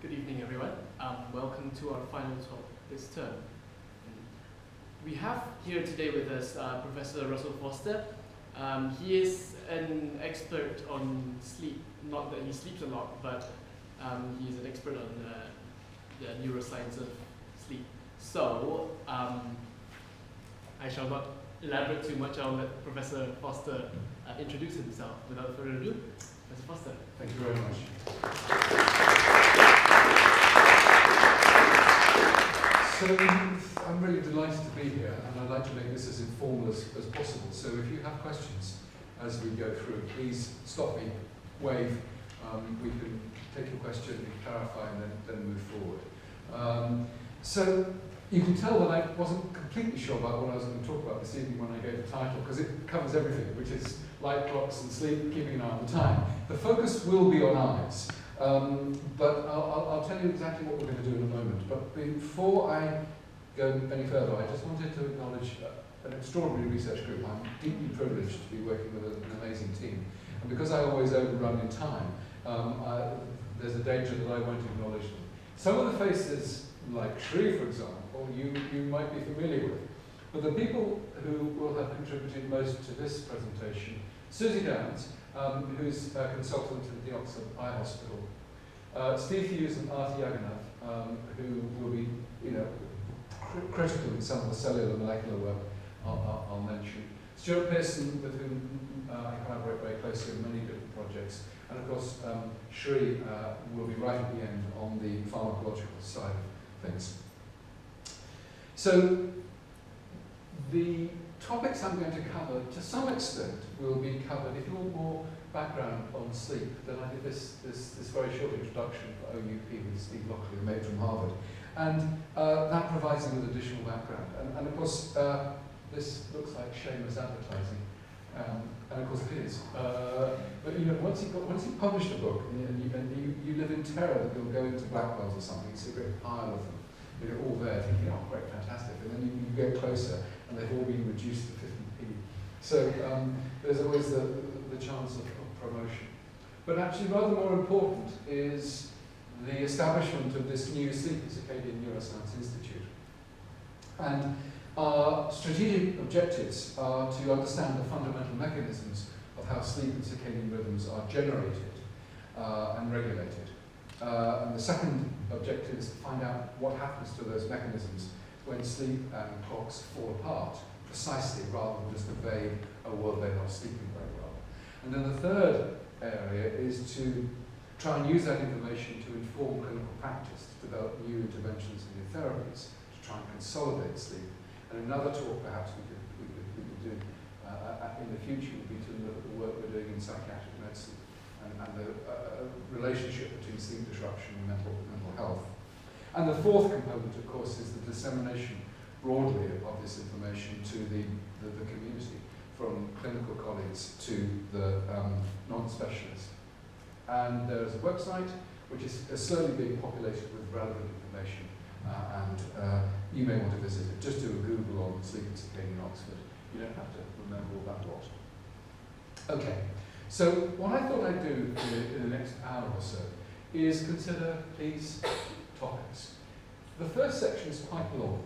Good evening, everyone. Welcome to our final talk this term. We have here today with us Professor Russell Foster. He is an expert on sleep. Not that he sleeps a lot, but he is an expert on the neuroscience of sleep. So I shall not elaborate too much. I'll let Professor Foster introduce himself. Without further ado, Professor Foster. Thank you very much. So I'm really delighted to be here, and I'd like to make this as informal as possible. So if you have questions as we go through, please stop me, wave. We can take your question, clarify, and then move forward. So you can tell that I wasn't completely sure about what I was going to talk about this evening when I gave the title, because it covers everything, which is light clocks and sleep, keeping an eye on the time. The focus will be on eyes. But I'll tell you exactly what we're going to do in a moment. But before I go any further, I just wanted to acknowledge an extraordinary research group. I'm deeply privileged to be working with an amazing team. And because I always overrun in time, there's a danger that I won't acknowledge them. Some of the faces, like Shri, for example, you might be familiar with. But the people who will have contributed most to this presentation, Susie Downs, who's a consultant at the Oxford Eye Hospital. Steve Hughes and Arti Yaganath, who will be, critical in some of the cellular molecular work I'll mention. Stuart Pearson, with whom I collaborate very closely on many different projects. And of course, Shri will be right at the end on the pharmacological side of things. So, the topics I'm going to cover, to some extent, will be covered. If you want more background on sleep, then I did this very short introduction for OUP with Steve Lockley, a mate from Harvard. And that provides you with additional background. And of course, this looks like shameless advertising. And of course it is. But once you've published a book, and you live in terror that you'll go into Blackwell's or something, you see a great pile of them. You're all there thinking, oh, great, fantastic. And then you get closer, and they've all been reduced to 50p. So there's always the chance of promotion. But actually, rather more important is the establishment of this new Sleep and Circadian Neuroscience Institute. And our strategic objectives are to understand the fundamental mechanisms of how sleep and circadian rhythms are generated and regulated. And the second objective is to find out what happens to those mechanisms when sleep and clocks fall apart, precisely, rather than just a vague, oh, well, they're not sleeping very well. And then the third area is to try and use that information to inform clinical practice, to develop new interventions and new therapies, to try and consolidate sleep. And another talk perhaps we could do in the future would be to look at the work we're doing in psychiatric medicine and the relationship between sleep disruption and mental health. And the fourth component, of course, is the dissemination broadly of this information to the community, from clinical colleagues to the non-specialists. And there's a website which is slowly being populated with relevant information, and you may want to visit it. Just do a Google on Sleep and Circadian Oxford. You don't have to remember all that lot. Okay, so what I thought I'd do in the next hour or so is consider these topics. The first section is quite long,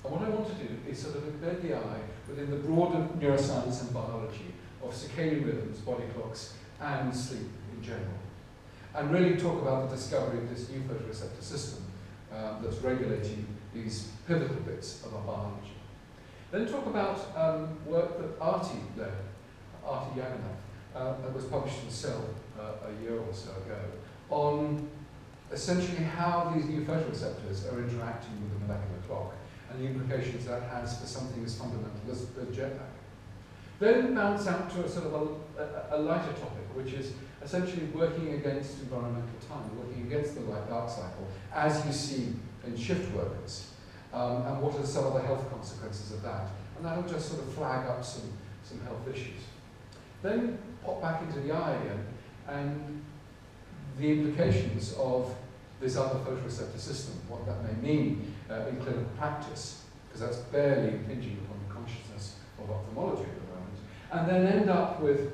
and what I want to do is sort of embed the eye within the broader neuroscience and biology of circadian rhythms, body clocks, and sleep in general, and really talk about the discovery of this new photoreceptor system that's regulating these pivotal bits of our biology. Then talk about work that Arti led, Arti Yaganath, that was published in Cell a year or so ago, on essentially how these new photoreceptors are interacting with the molecular clock and the implications that has for something as fundamental as jet lag. Then bounce out to a sort of a lighter topic, which is essentially working against environmental time, working against the light-dark cycle, as you see in shift workers. And what are some of the health consequences of that? And that'll just sort of flag up some health issues. Then pop back into the eye again, and the implications of this other photoreceptor system, what that may mean in clinical practice, because that's barely impinging upon the consciousness of ophthalmology at the moment. And then end up with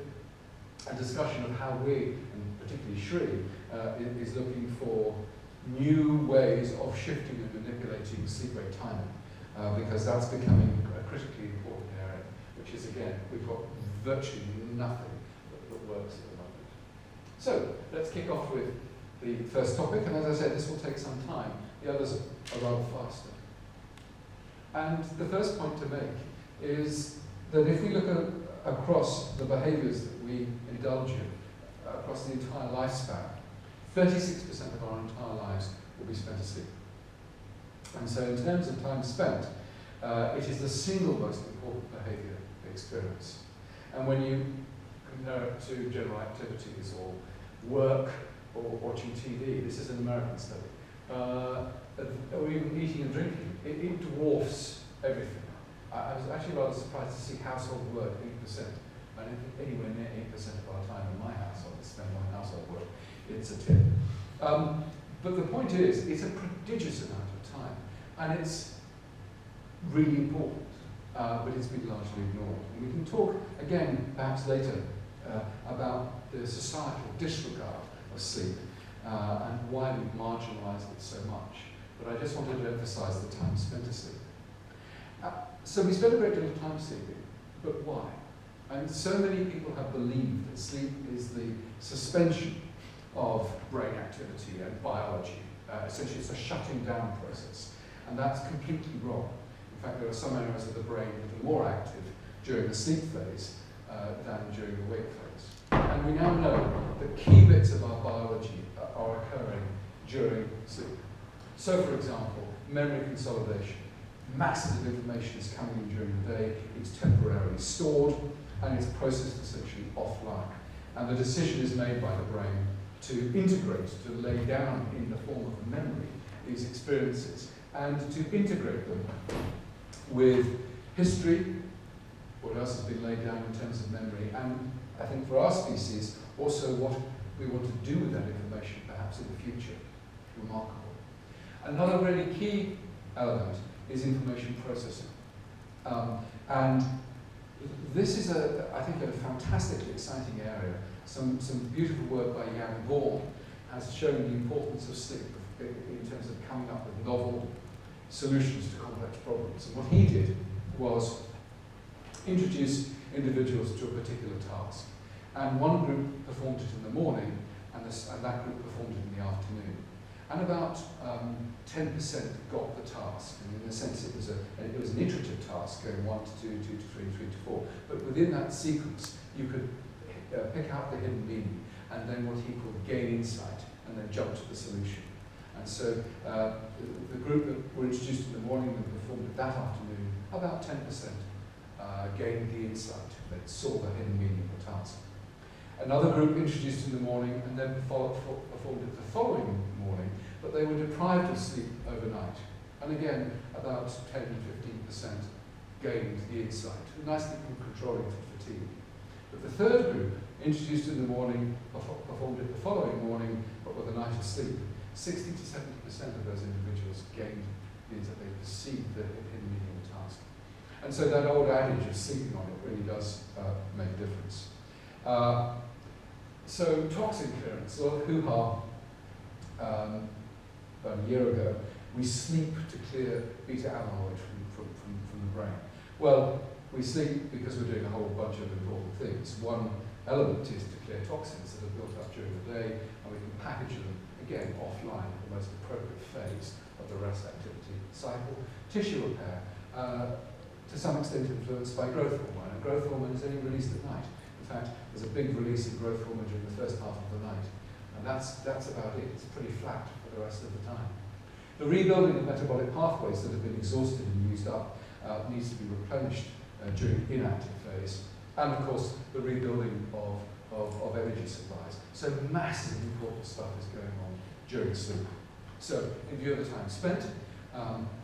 a discussion of how we, and particularly Shri, is looking for new ways of shifting and manipulating sleep wake timing, because that's becoming a critically important area, which is, again, we've got virtually nothing that works at the moment. So let's kick off with the first topic, and as I said, this will take some time. The others are rather faster. And the first point to make is that if we look across the behaviours that we indulge in across the entire lifespan, 36% of our entire lives will be spent asleep. And so in terms of time spent, it is the single most important behaviour experience. And when you compare it to general activities or work or watching TV, this is an American study, or even eating and drinking, it dwarfs everything. I was actually rather surprised to see household work, 8%. I don't think anywhere near 8% of our time in my household is spent on household work. It's a tip. But the point is, it's a prodigious amount of time, and it's really important, but it's been largely ignored. And we can talk, again, perhaps later, about the societal disregard of sleep and why we've marginalised it so much. But I just wanted to emphasise the time spent asleep. So we spend a great deal of time sleeping, but why? And so many people have believed that sleep is the suspension of brain activity and biology. Essentially, it's a shutting down process. And that's completely wrong. In fact, there are some areas of the brain that are more active during the sleep phase than during the wake phase. And we now know that key bits of our biology are occurring during sleep. So, for example, memory consolidation. Masses of information is coming in during the day, it's temporarily stored, and it's processed essentially offline. And the decision is made by the brain to integrate, to lay down in the form of a memory these experiences, and to integrate them with history, what else has been laid down in terms of memory, and I think for our species, also what we want to do with that information perhaps in the future. Remarkable. Another really key element is information processing. And this is, I think, a fantastically exciting area. Some beautiful work by Jan Vaughan has shown the importance of sleep in terms of coming up with novel solutions to complex problems. And what he did was introduce individuals to a particular task. And one group performed it in the morning, and that group performed it in the afternoon. And about 10% got the task. And in a sense, it was an iterative task, going 1 to 2, 2 to 3, 3 to 4. But within that sequence, you could pick out the hidden meaning, and then what he called gain insight, and then jump to the solution. And so the group that were introduced in the morning and performed it that afternoon, about 10% gained the insight, that saw the hidden meaning of the task. Another group introduced in the morning and then performed it the following morning, but they were deprived of sleep overnight. And again, about 10 to 15% gained the insight, nicely controlling for fatigue. But the third group, introduced in the morning, performed it the following morning, but with a night of sleep. 60 to 70% of those individuals gained the insight, they perceived the hidden meaning of the task. And so that old adage of sleeping on it really does make a difference. So toxin clearance, a lot of hoo-ha about a year ago. We sleep to clear beta amyloid from the brain. Well, we sleep because we're doing a whole bunch of important things. One element is to clear toxins that are built up during the day, and we can package them, again, offline at the most appropriate phase of the rest activity cycle. Tissue repair, to some extent influenced by growth hormone, and growth hormone is only released at night. In fact, there's a big release of growth hormone during the first half of the night, and that's about it. It's pretty flat for the rest of the time. The rebuilding of metabolic pathways that have been exhausted and used up needs to be replenished during inactive phase, and of course the rebuilding of energy supplies. So massive important stuff is going on during sleep. So in view of the time spent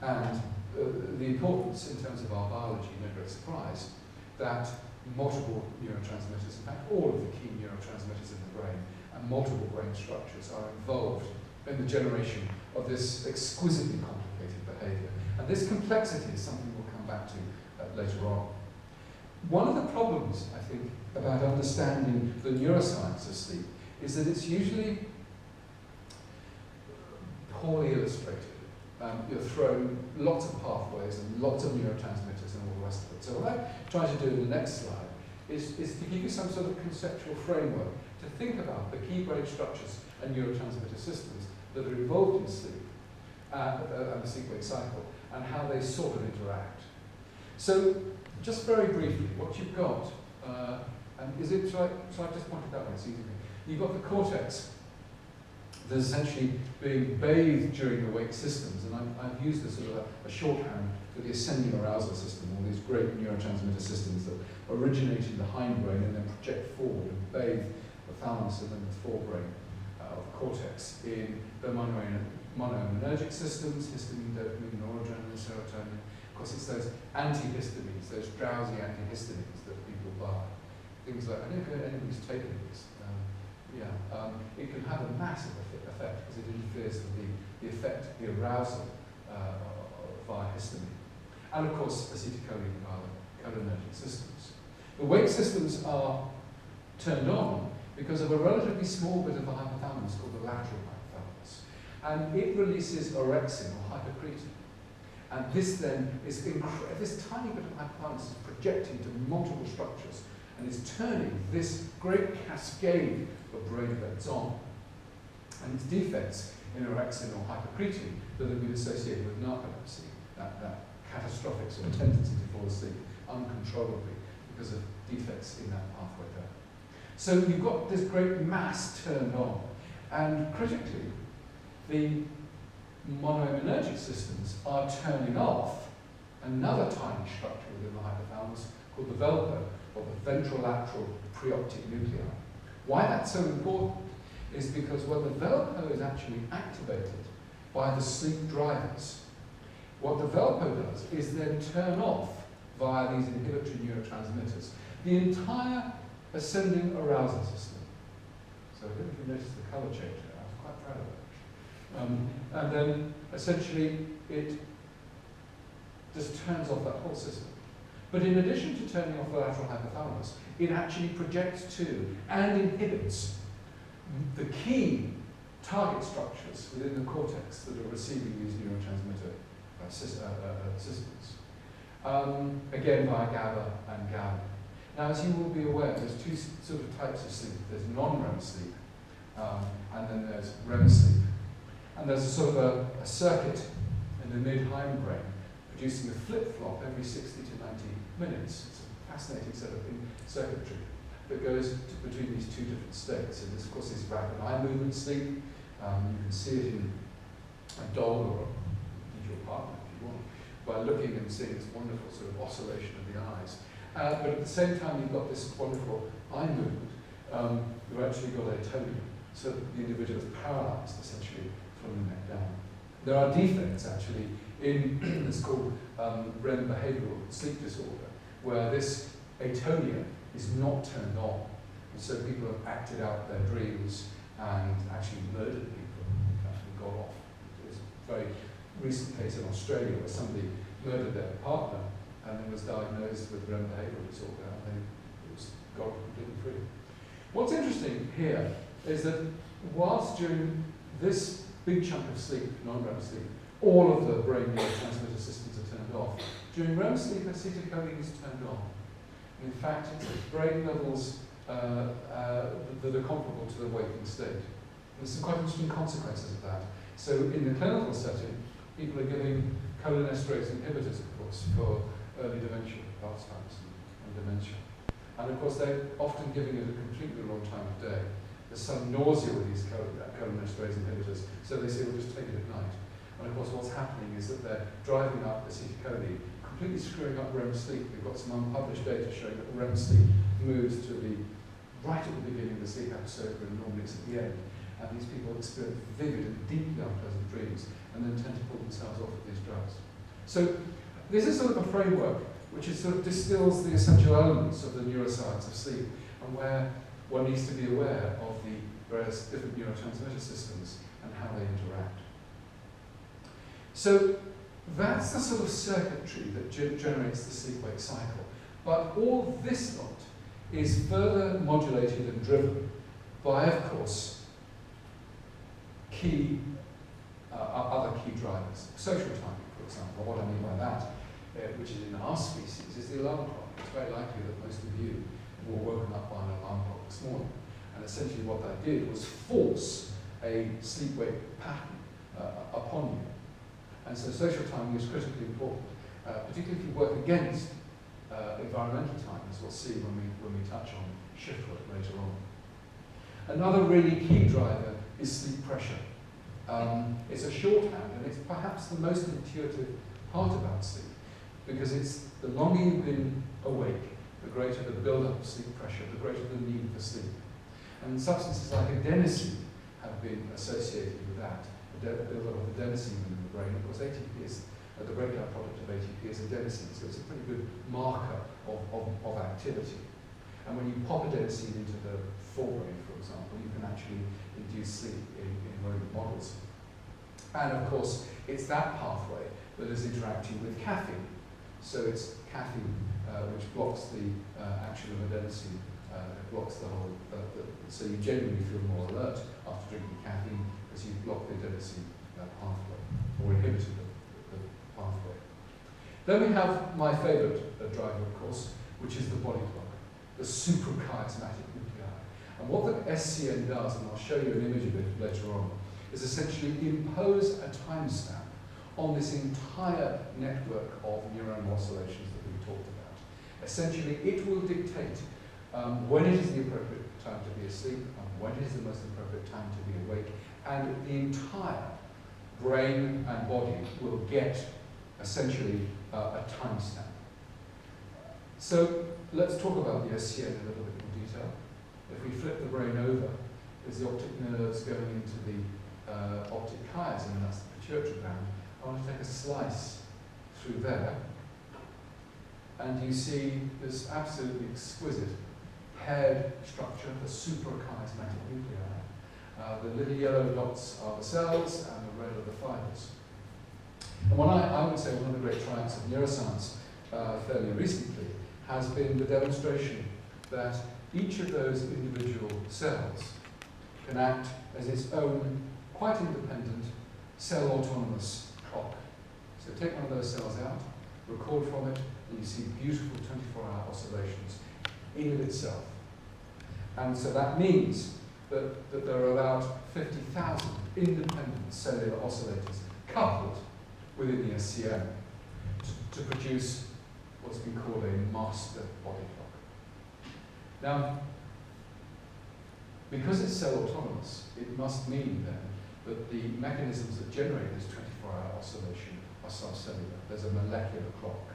and the importance in terms of our biology, no great surprise, that multiple neurotransmitters, in fact all of the key neurotransmitters in the brain and multiple brain structures are involved in the generation of this exquisitely complicated behaviour. And this complexity is something we'll come back to later on. One of the problems, I think, about understanding the neuroscience of sleep is that it's usually poorly illustrated. You're thrown lots of pathways and lots of neurotransmitters and all the rest of it. So what I try to do in the next slide is to give you some sort of conceptual framework to think about the key brain structures and neurotransmitter systems that are involved in sleep and the sleep-wake cycle, and how they sort of interact. So, just very briefly, what you've got, shall I just point it that way, it's easy. You've got the cortex that's essentially being bathed during the wake systems, and I've used this sort of a shorthand for the ascending arousal system, all these great neurotransmitter systems that originate in the hindbrain and then project forward and bathe the thalamus and then the forebrain of cortex in the monoaminergic systems, histamine, dopamine, noradrenaline, serotonin. Of course, it's those antihistamines, those drowsy antihistamines that people buy. Things like, I don't know if anybody's taken these. It can have a massive effect because it interferes with the effect, the arousal via histamine. And of course, acetylcholine via the cholinergic systems. The wake systems are turned on because of a relatively small bit of the hypothalamus called the lateral hypothalamus. And it releases orexin or hypocretin. And this then is this tiny bit of hypothalamus is projecting to multiple structures and is turning this great cascade of brain events on. And it's defects in orexin or hypocretin that have been associated with narcolepsy, that catastrophic sort of tendency to fall asleep uncontrollably because of defects in that pathway there. So you've got this great mass turned on, and critically, the monoaminergic systems are turning off another tiny structure within the hypothalamus called the VELPO, or the ventrolateral preoptic nuclei. Why that's so important is because when the VELPO is actually activated by the sleep drivers, what the VELPO does is then turn off via these inhibitory neurotransmitters the entire ascending arousal system. So I don't know if you noticed the colour change there, I was quite proud of it. And then essentially it just turns off that whole system. But in addition to turning off the lateral hypothalamus, it actually projects to and inhibits the key target structures within the cortex that are receiving these neurotransmitter systems. Again via GABA and GABA. Now, as you will be aware, there's two sort of types of sleep. There's non-REM sleep, and then there's REM sleep. And there's a sort of a circuit in the mid-hindbrain producing a flip-flop every 60 to 90 minutes. It's a fascinating set of circuitry that goes between these two different states. And this, of course, is rapid eye movement sleep. You can see it in a dog or your partner, if you want, by looking and seeing this wonderful sort of oscillation of the eyes. But at the same time, you've got this wonderful eye movement. You've actually got atonia, so the individual is paralyzed, essentially, from the neck down. There are defects, actually, in this called REM behavioural sleep disorder, where this atonia is not turned on. And so people have acted out their dreams and actually murdered people and got off. There's a very recent case in Australia where somebody murdered their partner and then was diagnosed with REM behavioural disorder, and they got completely free. What's interesting here is that whilst during this big chunk of sleep, non-REM sleep, all of the brain neurotransmitter systems are turned off, during REM sleep, acetylcholine is turned on. In fact, it's at brain levels that are comparable to the waking state. There's some quite interesting consequences of that. So in the clinical setting, people are giving cholinesterase inhibitors, of course, for early dementia, Alzheimer's and dementia. And of course, they're often giving it a completely wrong time of day. There's some nausea with these cholinesterase inhibitors, so they say, well, just take it at night. And of course, what's happening is that they're driving up acetylcholine, completely screwing up REM sleep. We've got some unpublished data showing that REM sleep moves to be right at the beginning of the sleep episode, when normally it's at the end. And these people experience vivid and deeply unpleasant dreams, and then tend to pull themselves off of these drugs. So this is sort of a framework which is sort of distills the essential elements of the neuroscience of sleep, and where one needs to be aware of the various different neurotransmitter systems and how they interact. So that's the sort of circuitry that generates the sleep-wake cycle. But all this lot is further modulated and driven by, of course, key social timing, for example. What I mean by that, which is in our species, is the alarm clock. It's very likely that most of you were woken up by an alarm clock this morning. And essentially what that did was force a sleep-wake pattern upon you. And so social timing is critically important, particularly if you work against environmental time, as we'll see when we touch on shift work later on. Another really key driver is sleep pressure. It's a shorthand, and it's perhaps the most intuitive part about sleep, because it's the longer you've been awake, the greater the build-up of sleep pressure, the greater the need for sleep. And substances like adenosine have been associated with that, the build-up of adenosine in the brain. Of course, ATP is the breakdown product of ATP is adenosine, so it's a pretty good marker of activity. And when you pop adenosine into the forebrain, for example, you can actually induce sleep in rodent models. And of course, it's that pathway that is interacting with caffeine. So it's caffeine which blocks the action of adenosine, blocks the whole, so you genuinely feel more alert after drinking caffeine because you've blocked the adenosine pathway, or inhibited the pathway. Then we have my favourite driver, of course, which is the body clock, the suprachiasmatic nuclei. And what the SCN does, and I'll show you an image of it later on, is essentially impose a timestamp on this entire network of neuronal oscillations that we've talked about. Essentially, it will dictate when it is the appropriate time to be asleep and when it is the most appropriate time to be awake, and the entire brain and body will get essentially a timestamp. So let's talk about the SCN in a little bit more detail. If we flip the brain over, there's the optic nerves going into the optic chiasm, and that's the pituitary gland. I want to take a slice through there, and you see this absolutely exquisite paired structure, the suprachiasmatic nuclei. The little yellow dots are the cells, and the red are the fibers. And I would say one of the great triumphs of neuroscience fairly recently has been the demonstration that each of those individual cells can act as its own, quite independent, cell-autonomous clock. So take one of those cells out, record from it, and you see beautiful 24-hour oscillations in of itself. And so that means that there are about 50,000 independent cellular oscillators coupled within the SCN to produce what's been called a master body clock. Now, because it's cell-autonomous, it must mean then that the mechanisms that generate this 24-hour oscillation are subcellular. There's a molecular clock.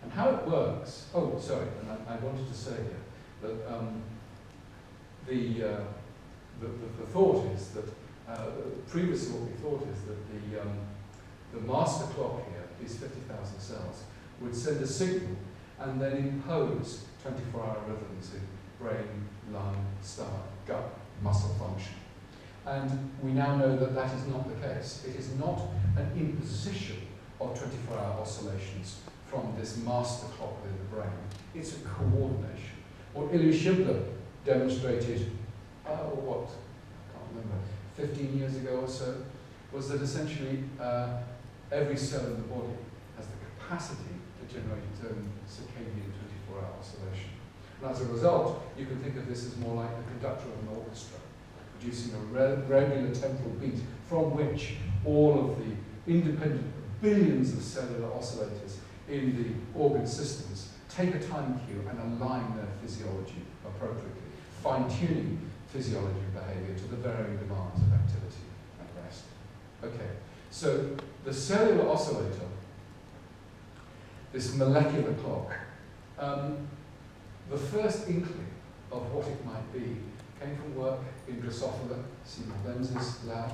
And how it works, oh, sorry, and I wanted to say here that the thought is that, previously what we thought is that the master clock here, these 50,000 cells, would send a signal and then impose 24-hour rhythms in brain, lung, stomach, gut, muscle function. And we now know that that is not the case. It is not an imposition of 24-hour oscillations from this master clock within the brain. It's a coordination. What Ilya Shibler demonstrated, I can't remember, 15 years ago or so, was that essentially every cell in the body has the capacity to generate its own circadian 24-hour oscillation. And as a result, you can think of this as more like the conductor of an orchestra, producing a regular temporal beat from which all of the independent billions of cellular oscillators in the organ systems take a time cue and align their physiology appropriately, fine-tuning physiology and behaviour to the varying demands of activity and rest. Okay, so the cellular oscillator, this molecular clock, the first inkling of what it might be came from work in Drosophila, Seymour Benz's lab.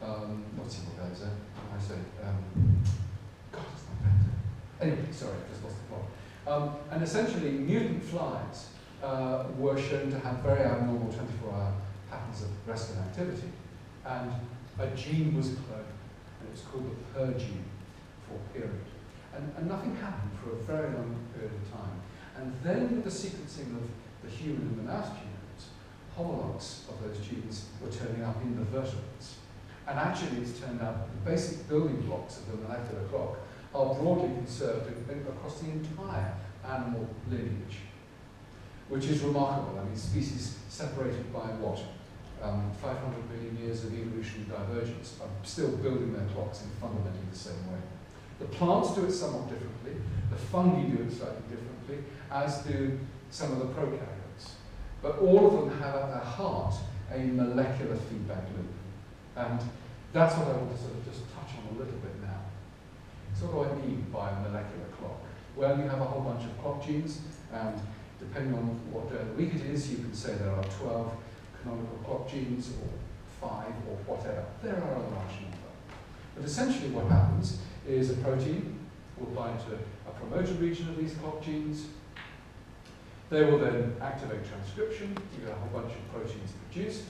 Not Seymour Benz, I say, God, it's not Benz. Anyway, sorry, I just lost the plot. And essentially, mutant flies were shown to have very abnormal 24-hour patterns of rest and activity. And a gene was cloned, and it was called the pRGCs for period. And nothing happened for a very long period of time. And then with the sequencing of the human and the mouse genomes, homologs of those genes were turning up in the vertebrates. And actually, it's turned out that the basic building blocks of the molecular clock are broadly conserved across the entire animal lineage, which is remarkable. I mean, species separated by what? 500 million years of evolutionary divergence are still building their clocks in fundamentally the same way. The plants do it somewhat differently, the fungi do it slightly differently, as do some of the prokaryotes. But all of them have at their heart a molecular feedback loop. And that's what I want to sort of just touch on a little bit now. So what do I mean by a molecular clock? Well, you have a whole bunch of clock genes, and depending on what day of the week it is, you can say there are 12 canonical clock genes, or 5, or whatever. There are a large number. But essentially what happens is a protein will bind to a promoter region of these clock genes. They will then activate transcription. You get a whole bunch of proteins produced.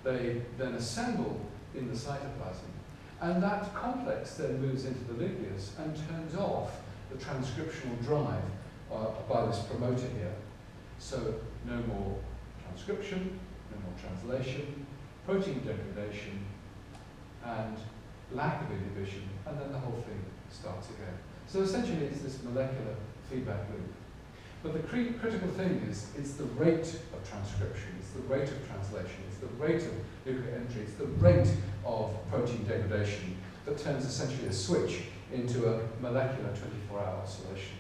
They then assemble in the cytoplasm. And that complex then moves into the nucleus and turns off the transcriptional drive by this promoter here. So no more transcription, no more translation, protein degradation, and lack of inhibition, and then the whole thing starts again. So essentially it's this molecular feedback loop. But the critical thing is, it's the rate of transcription, it's the rate of translation, it's the rate of nuclear entry, it's the rate of protein degradation that turns essentially a switch into a molecular 24-hour oscillation.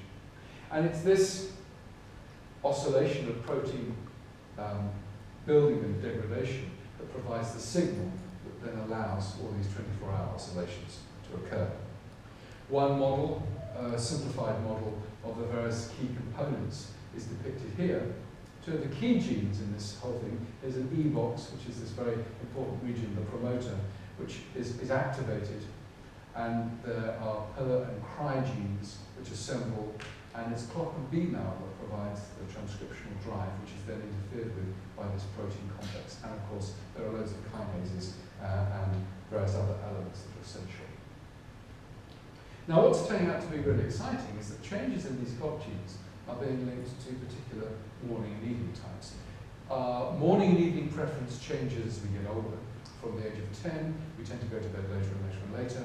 And it's this oscillation of protein building and degradation that provides the signal that then allows all these 24-hour oscillations to occur. One model, a simplified model of the various key components, is depicted here. Two of the key genes in this whole thing is an E box, which is this very important region, the promoter, which is activated, and there are per and cry genes which assemble, and it's clock B now that provides the transcriptional drive, which is then interfered with by this protein complex. And of course, there are loads of kinases and various other elements that are essential. Now, what's turning out to be really exciting is that changes in these clock genes are being linked to particular morning and evening times. Morning and evening preference changes as we get older. From the age of 10, we tend to go to bed later and later and later.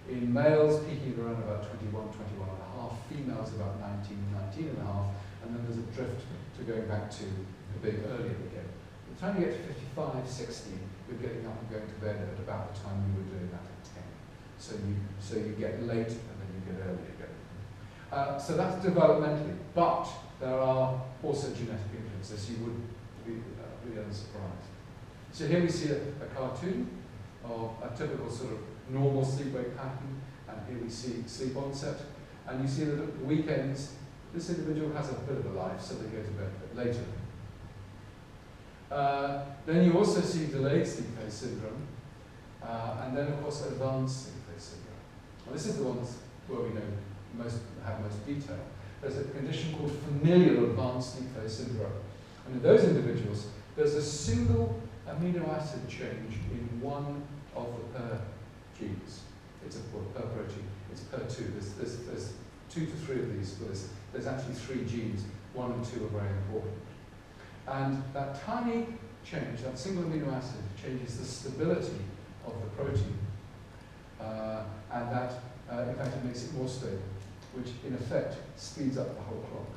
In males, peaking around about 21, 21 and a half, females about 19, 19 and a half, and then there's a drift to going back to a bit earlier again. By the time you get to 55, 60, you're getting up and going to bed at about the time you were doing that at 10. So you get late and then you get early again. So that's developmentally, but there are also genetic influences. You would be unsurprised. So here we see a cartoon of a typical sort of normal sleep-wake pattern, and here we see sleep onset. And you see that at the weekends, this individual has a bit of a life, so they go to bed a bit later. Then you also see delayed sleep phase syndrome, and then of course advanced sleep phase syndrome. Well, this is the ones where we know have most detail. There's a condition called familial advanced sleep phase syndrome. And in those individuals, there's a single amino acid change in one of the per genes. It's a per protein. It's per 2. There's 2 to 3 of these for this. There's actually 3 genes. 1 and 2 are very important. And that tiny change, that single amino acid, changes the stability of the protein. And that, in fact, it makes it more stable, which in effect speeds up the whole clock.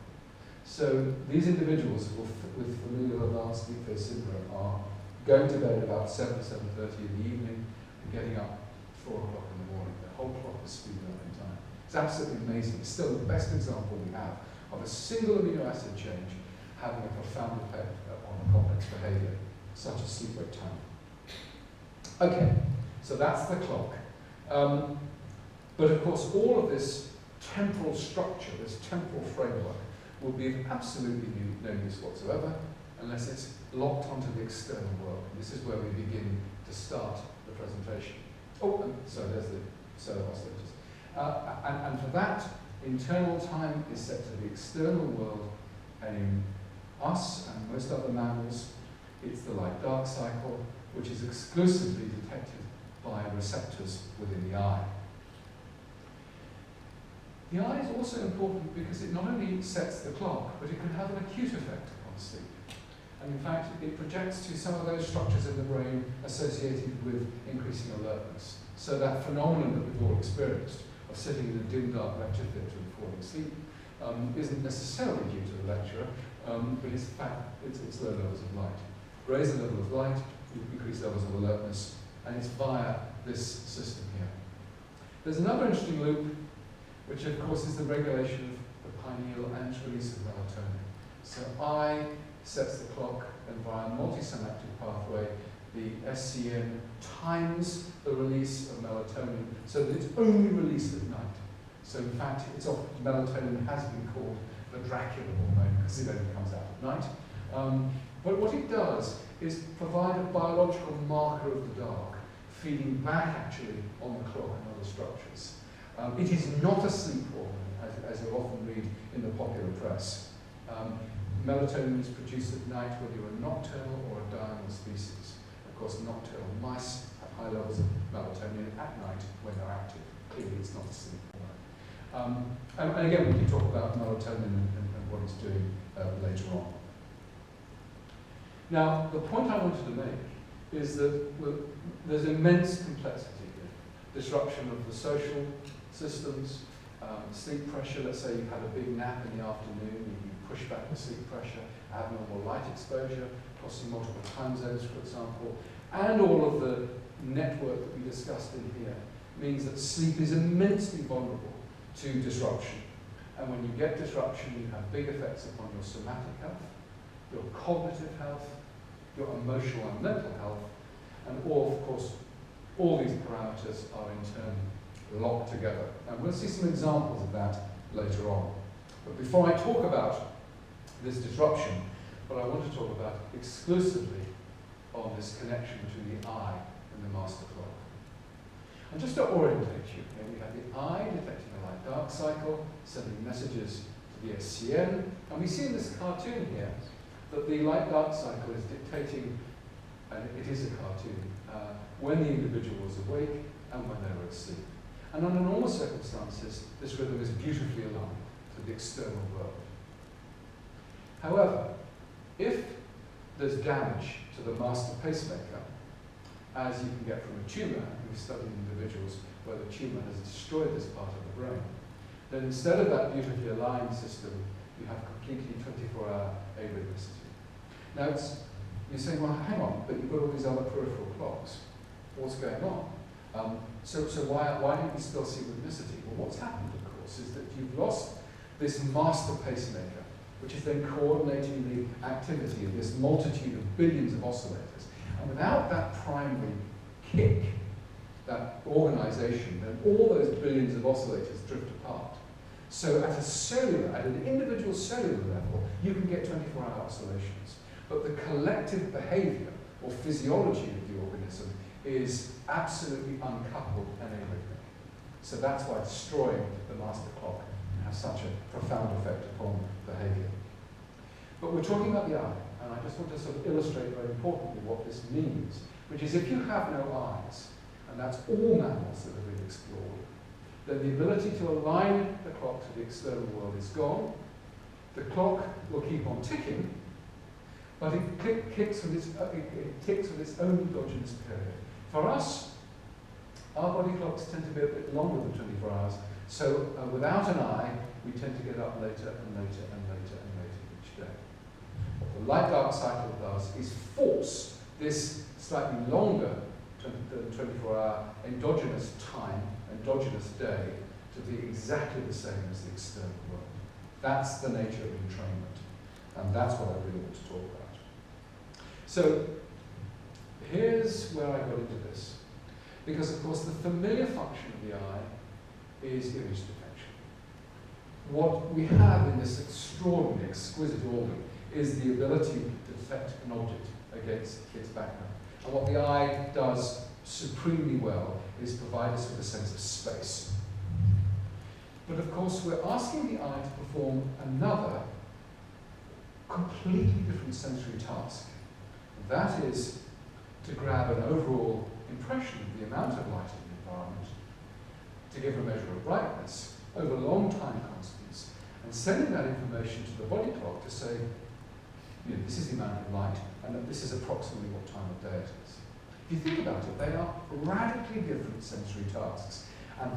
So these individuals with familial advanced sleep phase syndrome are going to bed about 7 to 7:30 in the evening and getting up 4 o'clock in the morning. The whole clock is speeding up in time. It's absolutely amazing. It's still the best example we have of a single amino acid change having a profound effect on a complex behaviour, such as sleep-wake time. Okay, so that's the clock. But of course, all of this temporal structure, this temporal framework, will be of absolutely no use whatsoever unless it's locked onto the external world. And this is where we begin to start the presentation. Oh, and so there's the solar oscillators. And for that, internal time is set to the external world, and in us and most other mammals, it's the light-dark cycle, which is exclusively detected by receptors within the eye. The eye is also important because it not only sets the clock, but it can have an acute effect on sleep. And And in fact, it projects to some of those structures in the brain associated with increasing alertness. So that phenomenon that we've all experienced of sitting in a dim, dark lecture theatre and falling asleep isn't necessarily due to the lecturer, but it's in fact, it's low levels of light. Raise the level of light, you increase levels of alertness, and it's via this system here. There's another interesting loop, which of course is the regulation of the pineal and release of melatonin. So I sets the clock, and via a multisynaptic pathway, the SCN times the release of melatonin so that it's only released at night. So in fact, melatonin has been called the Dracula hormone because it only comes out at night. But what it does is provide a biological marker of the dark, feeding back actually on the clock and other structures. It is not a sleep hormone, as you'll often read in the popular press. Melatonin is produced at night whether you're a nocturnal or a diurnal species. Of course, nocturnal mice have high levels of melatonin at night when they're active. Clearly, it's not a sleep hormone. And again, we can talk about melatonin and what it's doing later on. Now, the point I wanted to make is that there's immense complexity here. Disruption of the social systems, sleep pressure. Let's say you've had a big nap in the afternoon, you push back the sleep pressure, abnormal light exposure, crossing multiple time zones, for example, and all of the network that we discussed in here means that sleep is immensely vulnerable to disruption. And when you get disruption, you have big effects upon your somatic health, your cognitive health, your emotional and mental health, and all, of course, all these parameters are in turn locked together. And we'll see some examples of that later on. But before I talk about this disruption, what I want to talk about exclusively on this connection between the eye and the master clock. And just to orientate you, we have the eye detecting the light-dark cycle, sending messages to the SCN, and we see in this cartoon here that the light-dark cycle is dictating, and it is a cartoon, when the individual is awake and when they were asleep. And under normal circumstances, this rhythm is beautifully aligned to the external world. However, if there's damage to the master pacemaker, as you can get from a tumour, and we've studied individuals where the tumour has destroyed this part of the brain, then instead of that beautifully aligned system, you have completely 24-hour arrhythmicity. Now, you're saying, well, hang on, but you've got all these other peripheral clocks. What's going on? So why don't you still see rhythmicity? Well, what's happened, of course, is that you've lost this master pacemaker, which is then coordinating the activity of this multitude of billions of oscillators. And without that primary kick, that organization, then all those billions of oscillators drift apart. So at an individual cellular level, you can get 24-hour oscillations. But the collective behavior or physiology of the organism is absolutely uncoupled and arrhythmic. So that's why destroying the master clock has such a profound effect upon behavior. But we're talking about the eye, and I just want to sort of illustrate very importantly what this means, which is if you have no eyes, and that's all mammals that have been explored, then the ability to align the clock to the external world is gone. The clock will keep on ticking, but it ticks with its own endogenous period. For us, our body clocks tend to be a bit longer than 24 hours, so without an eye, we tend to get up later and later and later and later each day. What the light-dark cycle does is force this slightly longer than 24-hour endogenous time, endogenous day, to be exactly the same as the external world. That's the nature of entrainment, and that's what I really want to talk about. So here's where I got into this. Because, of course, the familiar function of the eye is image detection. What we have in this extraordinary, exquisite organ is the ability to detect an object against its background. And what the eye does supremely well is provide us with a sense of space. But, of course, we're asking the eye to perform another completely different sensory task. That is to grab an overall impression of the amount of light in the environment, to give a measure of brightness over long time constants, and sending that information to the body clock to say, this is the amount of light, and that this is approximately what time of day it is. If you think about it, they are radically different sensory tasks. And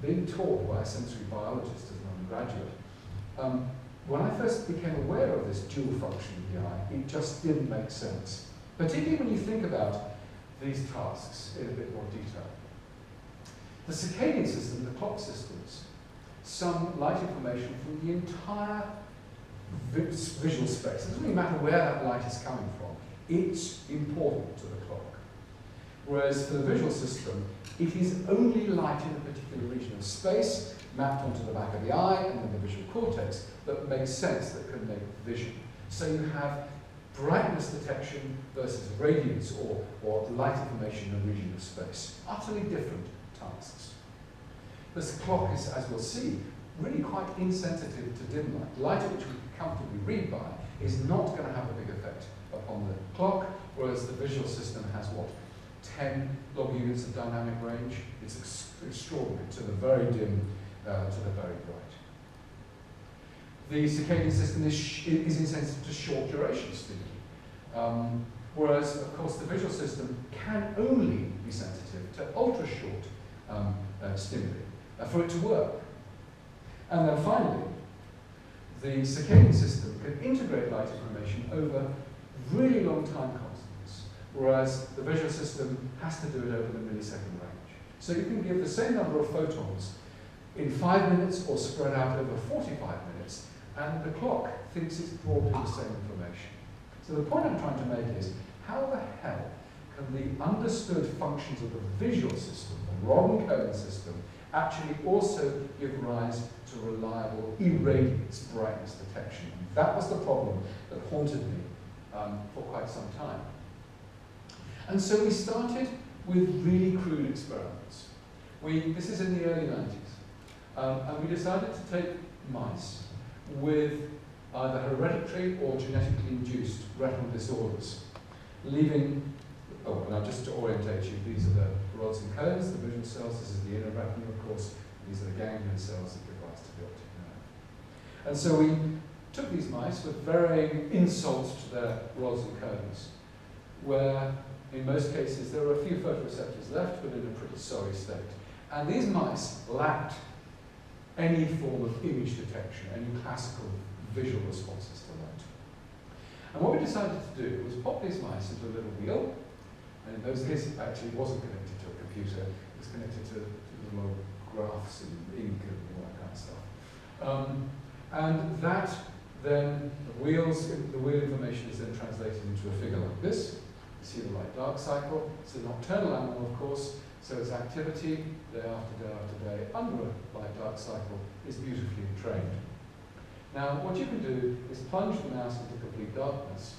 being taught by a sensory biologist as an undergraduate, when I first became aware of this dual function of the eye, it just didn't make sense. Particularly when you think about these tasks in a bit more detail. The circadian system, the clock systems, sum light information from the entire visual space. It doesn't really matter where that light is coming from. It's important to the clock. Whereas for the visual system, it is only light in a particular region of space, mapped onto the back of the eye and then the visual cortex, that makes sense, that can make vision. So you have brightness detection versus radiance or light information in a region of space. Utterly different tasks. This clock is, as we'll see, really quite insensitive to dim light. Light at which we can comfortably read by is not going to have a big effect upon the clock, whereas the visual system has what? 10 log units of dynamic range. It's extraordinary, to the very dim, to the very bright. The circadian system is insensitive to short duration stimuli, whereas, of course, the visual system can only be sensitive to ultra short stimuli for it to work. And then finally, the circadian system can integrate light information over really long time constants, whereas the visual system has to do it over the millisecond range. So you can give the same number of photons in 5 minutes or spread out over 45 minutes, and the clock thinks it's broadly the same information. So the point I'm trying to make is, how the hell can the understood functions of the visual system, the rod and cone system, actually also give rise to reliable irradiance brightness detection? And that was the problem that haunted me for quite some time. And so we started with really crude experiments. This is in the early 90s. And we decided to take mice with either hereditary or genetically induced retinal disorders, leaving, now just to orientate you, these are the rods and cones, the visual cells. This is the inner retina, of course. These are the ganglion cells that give rise to the optic nerve. And so we took these mice with varying insults to their rods and cones, where in most cases there were a few photoreceptors left, but in a pretty sorry state. And these mice lacked any form of image detection, any classical visual responses to light. And what we decided to do was pop these mice into a little wheel. And in those days, it actually wasn't connected to a computer. It was connected to little graphs and ink and all that kind of stuff. And that then, the wheel information is then translated into a figure like this. You see the light-dark cycle. It's a nocturnal animal, of course, so its activity, day after day after day, under a light-dark cycle, is beautifully entrained. Now, what you can do is plunge the mouse into complete darkness.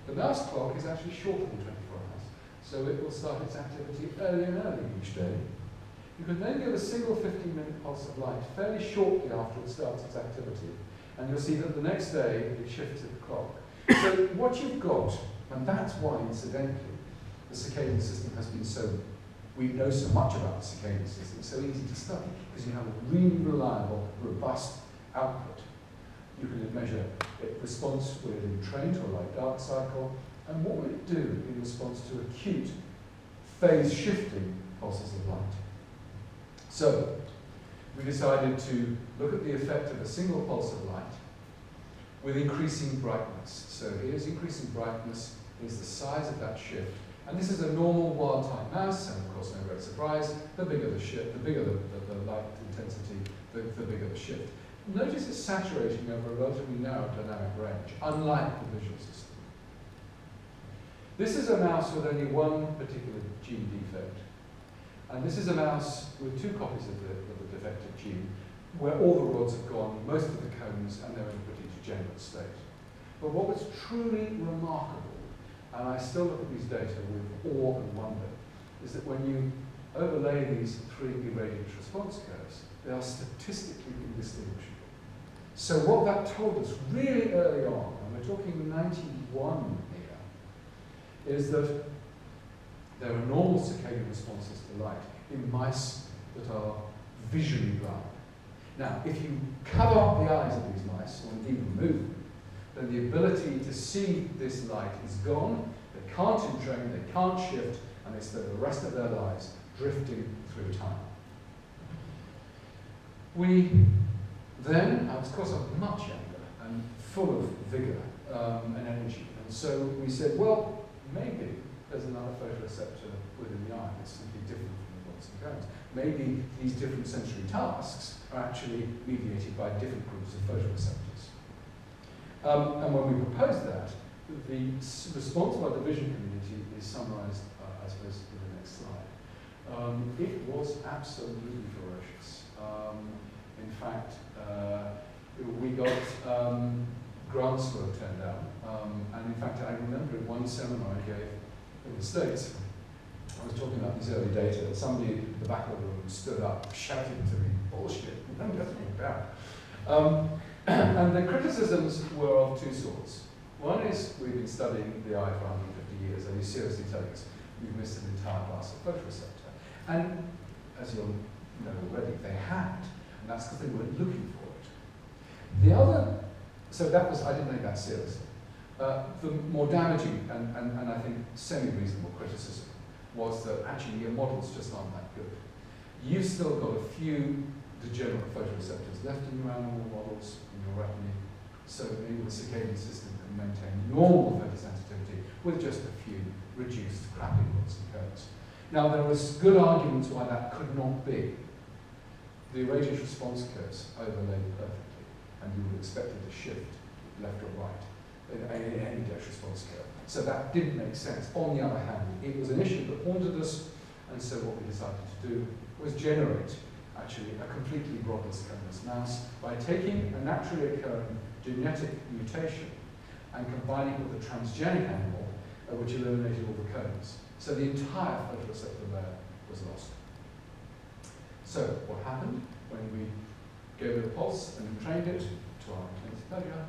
The mouse clock is actually shorter than 24 hours. So it will start its activity early and early each day. You can then give a single 15-minute pulse of light fairly shortly after it starts its activity, and you'll see that the next day it shifts the clock. So what you've got, and that's why, incidentally, the circadian system has been so, we know so much about the circadian system, it's so easy to study, because you have a really reliable, robust output. You can measure its response with entrained to a light-dark cycle, and what will it do in response to acute phase-shifting pulses of light. So, we decided to look at the effect of a single pulse of light with increasing brightness. So here's increasing brightness, here's the size of that shift, and this is a normal wild-type mouse, and of course no great surprise, the bigger the shift, the bigger the light intensity, the bigger the shift. Notice it's saturating over a relatively narrow dynamic range, unlike the visual system. This is a mouse with only one particular gene defect. And this is a mouse with 2 copies of the defective gene, where all the rods have gone, most of the cones, and they're in a pretty degenerate state. But what was truly remarkable, and I still look at these data with awe and wonder, is that when you overlay these 3 irradiance response curves, they are statistically indistinguishable. So what that told us really early on, and we're talking 91 here, is that there are normal circadian responses to light in mice that are visually blind. Now, if you cover up the eyes of these mice, or indeed remove them, then the ability to see this light is gone. They can't entrain, they can't shift, and they spend the rest of their lives drifting through time. We then, of course, I'm much younger and full of vigour and energy, and so we said, well, maybe there's another photoreceptor within the eye that's simply different from the rods and cones. Maybe these different sensory tasks are actually mediated by different groups of photoreceptors. And when we proposed that, the response by the vision community is summarised, I suppose, in the next slide. It was absolutely ferocious. In fact, we got grants were turned down, and in fact, I remember in one seminar I gave in the States, I was talking about these early data, and somebody at the back of the room stood up, shouting to me, bullshit, I'm nothing about. And the criticisms were of two sorts. One is, we've been studying the eye for 150 years, are you seriously telling us we've missed an entire class of photoreceptor? And as you'll know already, they had, and that's because they weren't looking for it. The other, so that was, I didn't take that seriously. The more damaging and I think semi-reasonable criticism was that actually your models just aren't that good. You've still got a few degenerate photoreceptors left in your animal models, in your retina, so maybe the circadian system can maintain normal photosensitivity with just a few reduced crappy rods and cones. Now there was good arguments why that could not be. The irradiance response curves overlaid perfectly, and you would expect it to shift left or right in any dash response curve. So that didn't make sense. On the other hand, it was an issue that haunted us, and so what we decided to do was generate actually a completely rodless coneless mouse by taking a naturally occurring genetic mutation and combining it with a transgenic animal which eliminated all the cones. So the entire photoreceptor layer was lost. So what happened when we gave it a pulse and trained it to our intense pleasure?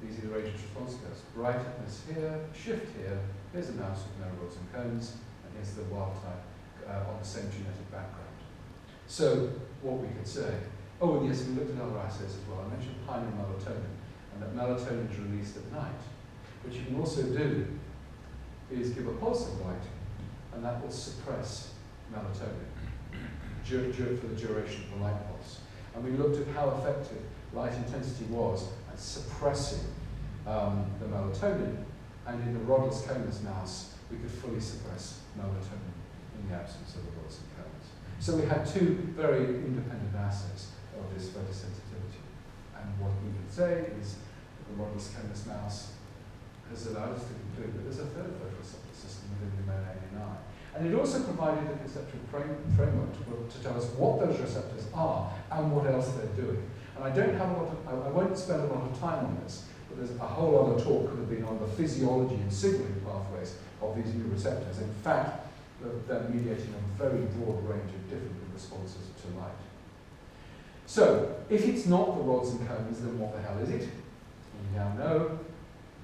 These are the irradiance response curves. Brightness here, shift here, here's a mouse with no rods and cones, and here's the wild type on the same genetic background. So what we could say, oh and yes, we looked at other assays as well. I mentioned pineal melatonin, and that melatonin is released at night. What you can also do is give a pulse of light, and that will suppress melatonin for the duration of the light pulse. And we looked at how effective light intensity was at suppressing the melatonin, and in the rodless coneless mouse, we could fully suppress melatonin in the absence of the rods and cones. So we had two very independent assays of this photosensitivity. And what we could say is that the rodless coneless mouse has allowed us to conclude that there's a third photoreceptor system within the mammalian eye. And it also provided a conceptual framework to tell us what those receptors are and what else they're doing. And I don't have a lot of, I won't spend a lot of time on this, but there's a whole other talk could have been on the physiology and signaling pathways of these new receptors. In fact, they're mediating a very broad range of different responses to light. So, if it's not the rods and cones, then what the hell is it? We now know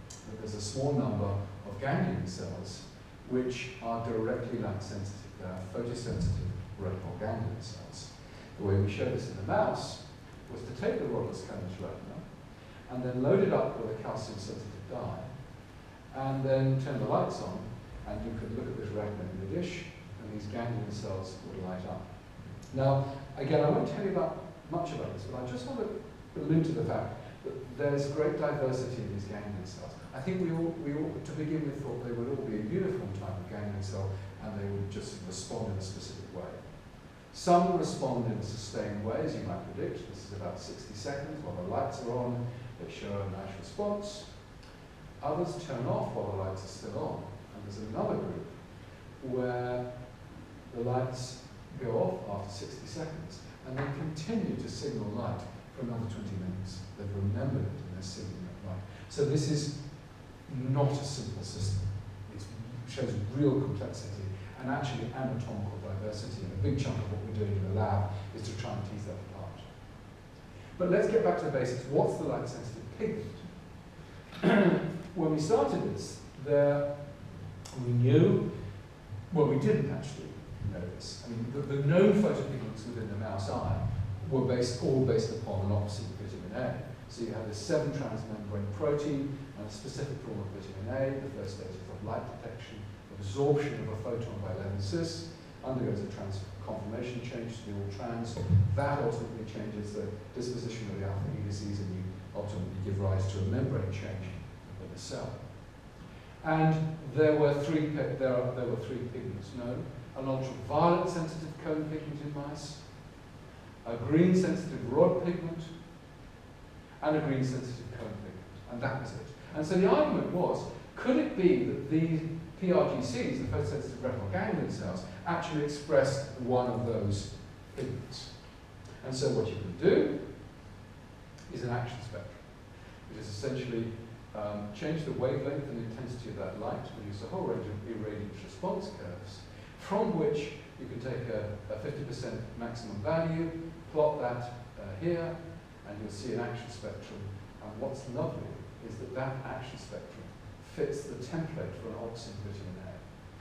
that there's a small number of ganglion cells which are directly light sensitive. They are photosensitive retinal ganglion cells. The way we showed this in the mouse was to take the rodless coneless retina and then load it up with a calcium sensitive dye and then turn the lights on, and you could look at this retina in the dish and these ganglion cells would light up. Now, again, I won't tell you much about this, but I just want to allude to the fact that there's great diversity in these ganglion cells. I think we all, to begin with, thought they would all be a uniform type of ganglion cell and they would just respond in a specific way. Some respond in a sustained way, as you might predict. This is about 60 seconds while the lights are on. They show a nice response. Others turn off while the lights are still on. And there's another group where the lights go off after 60 seconds and they continue to signal light for another 20 minutes. They've remembered it and they're signaling light. So this is not a simple system. It shows real complexity and actually anatomical diversity. And a big chunk of what we're doing in the lab is to try and tease that apart. But let's get back to the basics. What's the light sensitive pigment? When we started this, we knew, well, we didn't actually know this. I mean, the known photopigments within the mouse eye were all based upon an opposite vitamin A. So you have this 7-transmembrane protein and a specific form of vitamin A. The first stage is of light detection, absorption of a photon by 11 cis, undergoes a conformation change to the all-trans. That ultimately changes the disposition of the alpha helices, and you ultimately give rise to a membrane change in the cell. And there were three pigments known: an ultraviolet sensitive cone pigment in mice, a green sensitive rod pigment, and a green sensitive cone pigment. And that was it. And so the argument was, could it be that these pRGCs, the photosensitive retinal ganglion cells, actually expressed one of those pigments? And so what you can do is an action spectrum, which is essentially change the wavelength and intensity of that light, produce a whole range of irradiance response curves, from which you can take a 50% maximum value, plot that here, and you'll see an action spectrum. And what's lovely is that that action spectrum fits the template for an opsin vitamin A.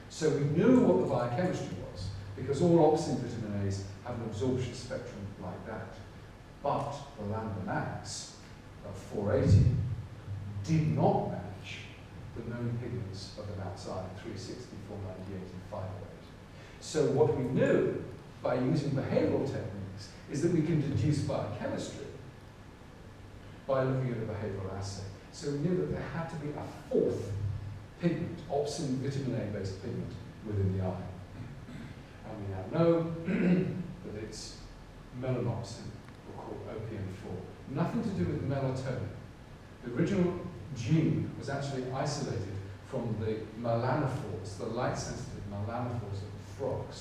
So we knew what the biochemistry was, because all opsin vitamin A's have an absorption spectrum like that. But the lambda max of 480 did not match the known pigments of them outside, 360, 498, and 508. So what we knew by using behavioural techniques is that we can deduce biochemistry by looking at a behavioural assay. So we knew that there had to be a fourth pigment, opsin vitamin A-based pigment, within the eye. And we now know that it's melanopsin, or called OPM4. Nothing to do with melatonin. The original gene was actually isolated from the melanophores, the light-sensitive melanophores of the frogs.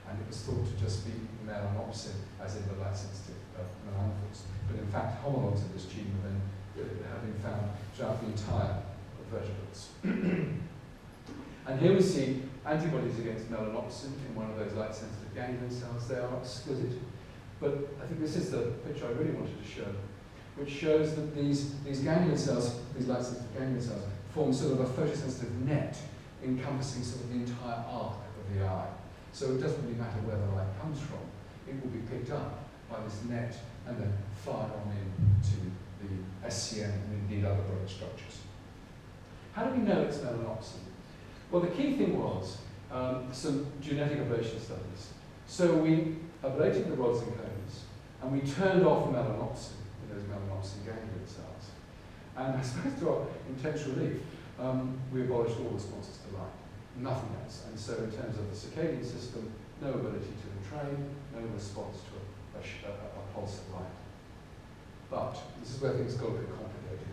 And it was thought to just be melanopsin, as in the light-sensitive melanophores. But in fact, homologs of this gene have been found throughout the entire vertebrates. And here we see antibodies against melanopsin in one of those light-sensitive ganglion cells. They are exquisite. But I think this is the picture I really wanted to show, which shows that these ganglion cells, these light-sensitive ganglion cells, form sort of a photosensitive net encompassing sort of the entire arc of the eye. So it doesn't really matter where the light comes from. It will be picked up by this net and then fired on into the SCN and indeed other brain structures. How do we know it's melanopsin? Well, the key thing was some genetic ablation studies. So we ablated the rods and cones, and we turned off melanopsin in those melanopsin ganglion cells. And I suppose to our intense relief, we abolished all responses to light, nothing else. And so in terms of the circadian system, no ability to entrain, no response to a pulse of light. But this is where things got a bit complicated.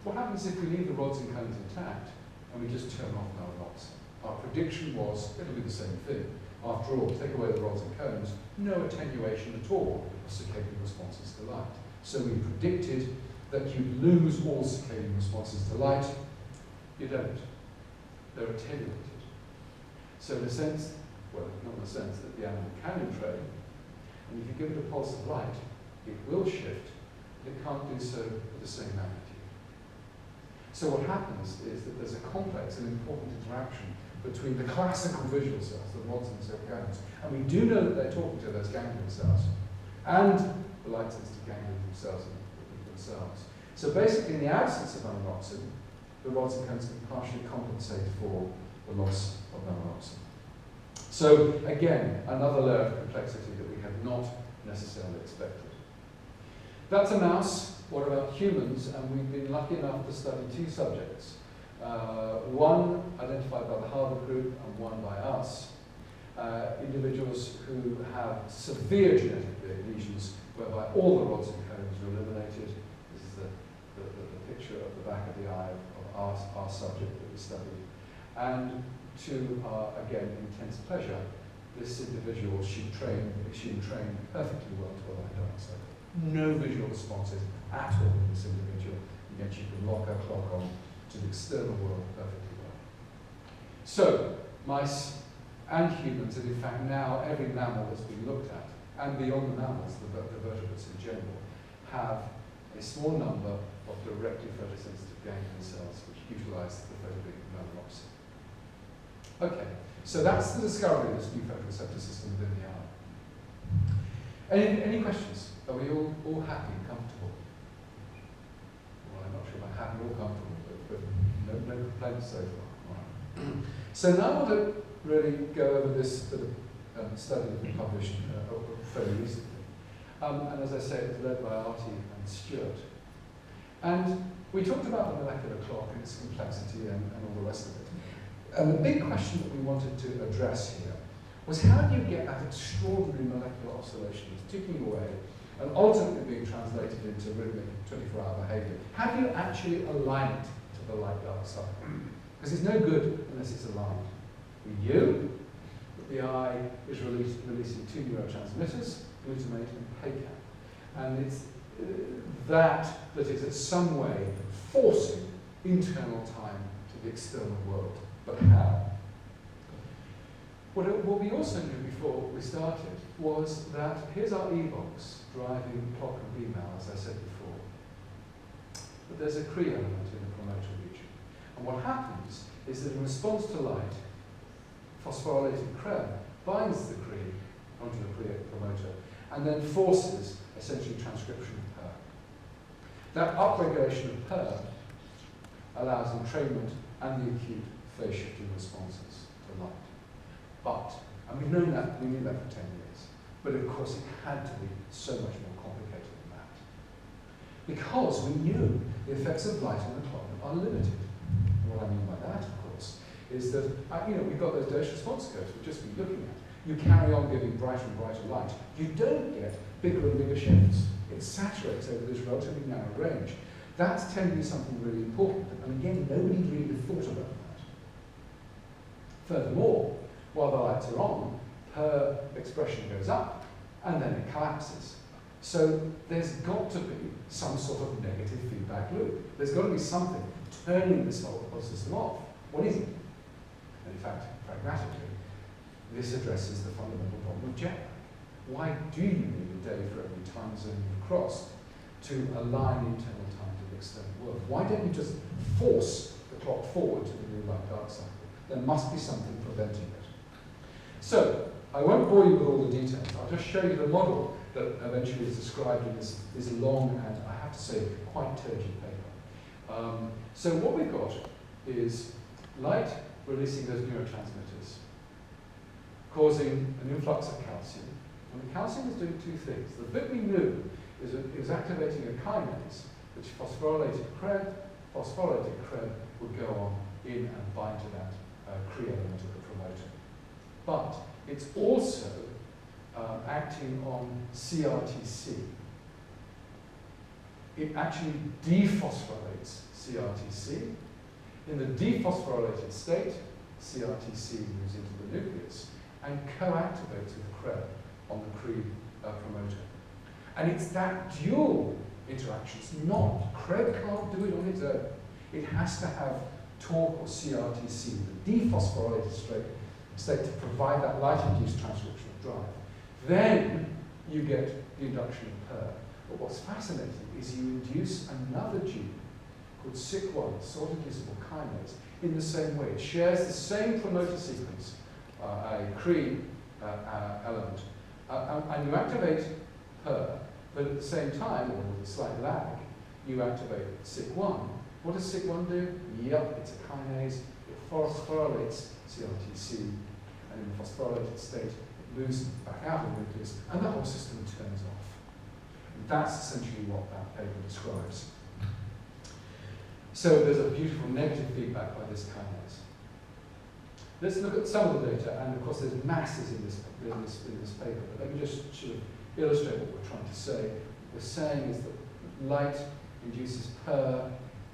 What happens if we leave the rods and cones intact and we just turn off melanopsin? Our prediction was it'll be the same thing. After all, take away the rods and cones, no attenuation at all of circadian responses to light. So we predicted that you'd lose all circadian responses to light. You don't. They're attenuated. So in a sense, well, not in a sense, that the animal can entrain, and if you give it a pulse of light, it will shift, but it can't do so with the same magnitude. So what happens is that there's a complex and important interaction between the classical visual cells, the rods and the cones, and we do know that they're talking to those ganglion cells, and the light-sensitive ganglion themselves. So basically, in the absence of melanopsin, the rods and cones can partially compensate for the loss of melanopsin. So again, another layer of complexity that we had not necessarily expected. That's a mouse. What about humans? And we've been lucky enough to study two subjects. One identified by the Harvard group and one by us. Individuals who have severe genetic lesions whereby all the rods and cones are eliminated. This is the picture of the back of the eye of our subject that we studied. And to our, again, intense pleasure, this individual, she trained perfectly well to a light dark cycle. No visual responses at all in this individual, and yet she could lock her clock on to the external world perfectly well. So, mice and humans, and in fact now every mammal that's been looked at, and beyond the mammals, the vertebrates in general, have a small number of directly photosensitive ganglion cells which utilize the photopigment melanopsin. Okay, so that's the discovery of this new photoreceptor system within the eye. Any questions? Are we all happy and comfortable? happy or comfortable, but no complaints so far. Right. So now I want to really go over this sort of study that we published fairly recently. And as I say, it was led by Artie and Stuart. And we talked about the molecular clock and its complexity and all the rest of it. And the big question that we wanted to address here was, how do you get that extraordinary molecular oscillation that's ticking away and ultimately being translated into rhythmic 24-hour behaviour? How do you actually align it to the light-dark cycle? Because it's no good unless it's aligned. We knew that the eye is releasing two neurotransmitters, glutamate and PACAP. And it's that is in some way forcing internal time to the external world. But how? What we also knew before we started was that here's our e-box driving clock and B-mal, as I said before. But there's a Cre element in the promoter region. And what happens is that in response to light, phosphorylated Cre binds the Cre onto the promoter and then forces essentially transcription of pER. That upregulation of pER allows entrainment and the acute phase shifting responses to light. But, and we knew that for 10 years, but of course it had to be so much more complicated than that. Because we knew the effects of light on the clock are limited. And what I mean by that, of course, is that, we've got those dose response curves we've just been looking at. You carry on giving brighter and brighter light. You don't get bigger and bigger shifts. It saturates over this relatively narrow range. That's telling you something really important. And again, nobody really thought about that. Furthermore, while the lights are on, her expression goes up and then it collapses. So there's got to be some sort of negative feedback loop. There's got to be something turning this whole system off. What is it? And in fact, pragmatically, this addresses the fundamental problem of jet lag. Why do you need a day for every time zone you've crossed to align internal time to the external world? Why don't you just force the clock forward to the new light-dark cycle? There must be something preventing it. So, I won't bore you with all the details. I'll just show you the model that eventually is described in this long and, I have to say, quite turgid paper. So what we've got is light releasing those neurotransmitters, causing an influx of calcium. And the calcium is doing two things. The bit we knew is that it was activating a kinase, which phosphorylated Cre would go on in and bind to that Cre element of the promoter. But it's also acting on CRTC. It actually dephosphorylates CRTC. In the dephosphorylated state, CRTC moves into the nucleus and co-activates with Cre on the Cre promoter. And it's that dual interaction. It's not, Cre can't do it on its own. It has to have TORC or CRTC, the dephosphorylated state to provide that light-induced transcription of drive. Then you get the induction of pER. But what's fascinating is you induce another gene called SIK1, salt-inducible kinase, in the same way. It shares the same promoter sequence, a Cre element, and you activate pER, but at the same time, or with a slight lag, you activate SIK1. What does SIK1 do? Yep, it's a kinase. It phosphorylates CRTC, and in the phosphorylated state, it moves back out of the nucleus, and the whole system turns off. And that's essentially what that paper describes. So there's a beautiful negative feedback by this kinase. Let's look at some of the data, and of course there's masses in this paper, but let me just sort of illustrate what we're trying to say. What we're saying is that light induces pER,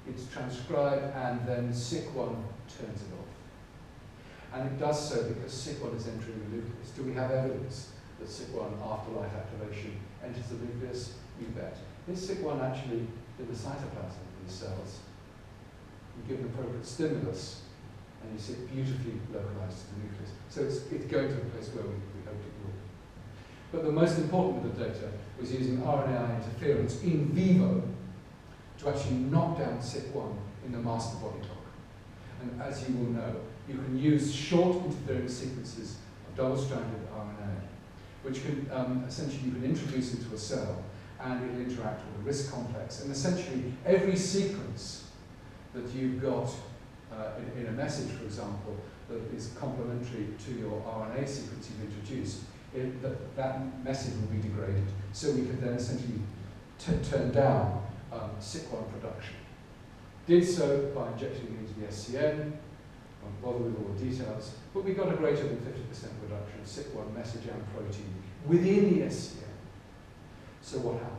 it's transcribed, and then SIK1 turns it off. And it does so because SIK1 is entering the nucleus. Do we have evidence that SIK1, after light activation, enters the nucleus? You bet. This SIK1 actually, in the cytoplasm of these cells, you give an appropriate stimulus, and you see it beautifully localized to the nucleus. So it's going to the place where we hoped it would. But the most important of the data was using RNAi interference in vivo to actually knock down SIK1 in the master body clock. And as you will know, you can use short interfering sequences of double-stranded RNA, which can essentially you can introduce into a cell, and it'll interact with a RISC complex. And essentially, every sequence that you've got in a message, for example, that is complementary to your RNA sequence you've introduced, that message will be degraded. So we could then essentially turn down SIC1 production. Did so by injecting it into the SCN. Won't bother with all the details, but we got a greater than 50% reduction of SIC1 message and protein within the SCN. So what happened?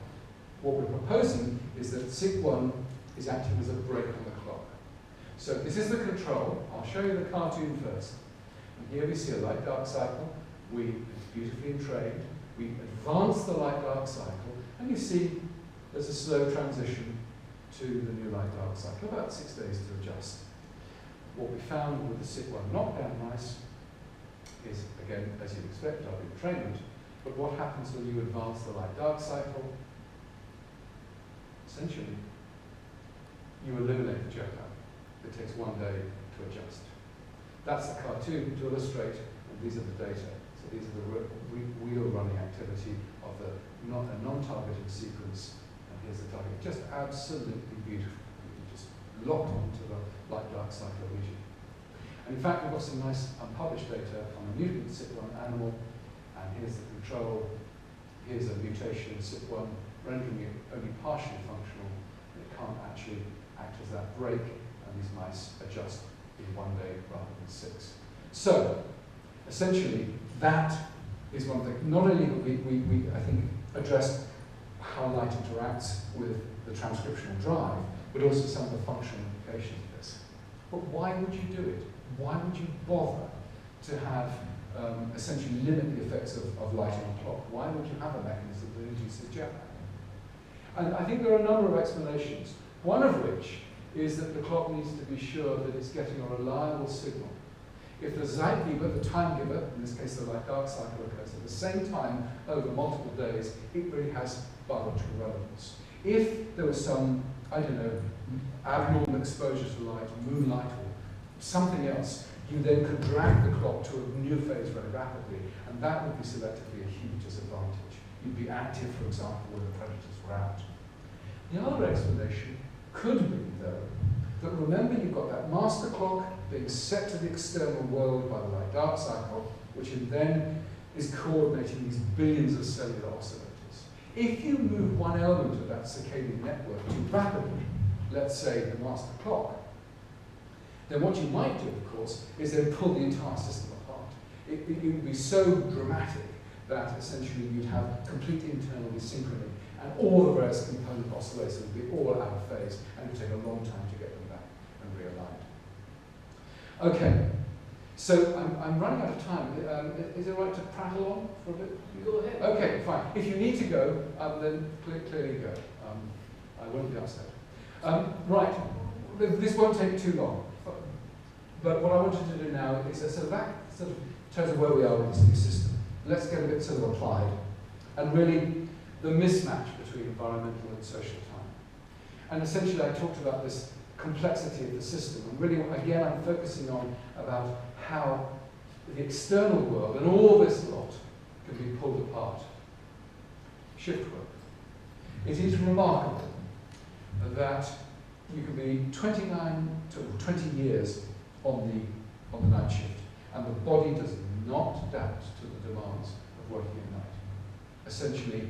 What we're proposing is that SIC1 is acting as a brake on the clock. So this is the control. I'll show you the cartoon first. And here we see a light-dark cycle. We beautifully entrained. We advance the light-dark cycle, and you see there's a slow transition to the new light-dark cycle, about 6 days to adjust. What we found with the SIC1 knockdown mice is, again, as you'd expect, our entrainment, but what happens when you advance the light-dark cycle? Essentially, you eliminate the jet lag. It takes 1 day to adjust. That's the cartoon to illustrate, and these are the data. So these are the wheel running activity of a non-targeted sequence, and here's the target. Just absolutely beautiful. You just locked onto the light-dark cycle immediately. And in fact, we've got some nice unpublished data on a mutant SIC1 animal, and here's the control. Here's a mutation in SIC1, rendering it only partially functional. It can't actually act as that brake, and these mice adjust in 1 day rather than 6. So, essentially, that is one thing. Not only have we I think, addressed how light interacts with the transcriptional drive, but also some of the functional implications of this. But why would you do it? Why would you bother to have essentially limit the effects of light on the clock? Why would you have a mechanism that induces jet lag? And I think there are a number of explanations. One of which is that the clock needs to be sure that it's getting a reliable signal. If the Zeitgeber, the time giver, in this case the light-dark cycle occurs at the same time over multiple days, it really has biological relevance. If there was some, I don't know, abnormal exposure to light, moonlight or something else, you then could drag the clock to a new phase very rapidly, and that would be selectively a huge disadvantage. You'd be active, for example, when the predators were out. The other explanation could be, though, that remember you've got that master clock being set to the external world by the light-dark cycle, which then is coordinating these billions of cellular oscillators. If you move one element of that circadian network too rapidly, let's say the master clock, then what you might do, of course, is then pull the entire system apart. It would be so dramatic that essentially you'd have complete internal desynchrony, and all the various component oscillators would be all out of phase, and it would take a long time to get them back and realigned. Okay, so I'm running out of time. Is it right to prattle on for a bit? You go ahead. Okay, fine. If you need to go, then clearly go. I won't be upset. Right, this won't take too long. But what I wanted to do now is sort of that sort of tells where we are with this new system. Let's get a bit sort of applied, and really the mismatch between environmental and social time. And essentially, I talked about this complexity of the system, and really, again, I'm focusing on about how the external world and all this lot can be pulled apart. Shift work. It is remarkable that you can be 29 to 20 years on the night shift, and the body does not adapt to the demands of working at night. Essentially,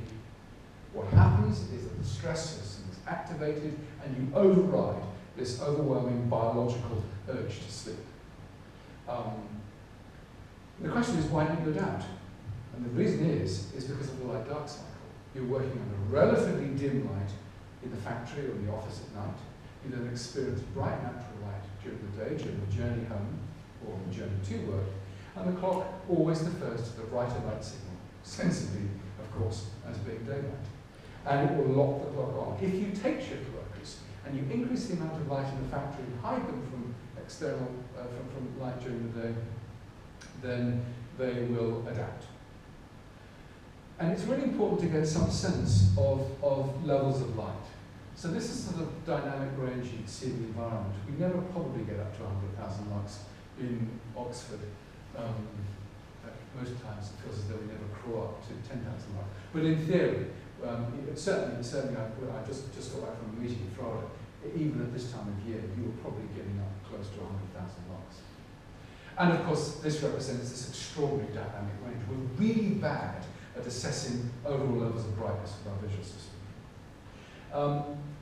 what happens is that the stress system is activated, and you override this overwhelming biological urge to sleep. The question is, why don't you adapt? And the reason is because of the light-dark cycle. You're working under relatively dim light in the factory or in the office at night. You then experience bright natural light during the day, during the journey home or the journey to work, and the clock always defers to the brighter light signal, sensibly, of course, as being daylight. And it will lock the clock on. If you take shift workers and you increase the amount of light in the factory and hide them from external, from light during the day, then they will adapt. And it's really important to get some sense of levels of light. So this is sort of dynamic range you see in the environment. We never probably get up to 100,000 lux in Oxford. Most times it feels as though we never crawl up to 10,000 lux. But in theory, certainly I just got back from a meeting in Florida. even at this time of year, you were probably getting up close to 100,000 lux. And of course, this represents this extraordinary dynamic range. We're really bad at assessing overall levels of brightness with our visual system.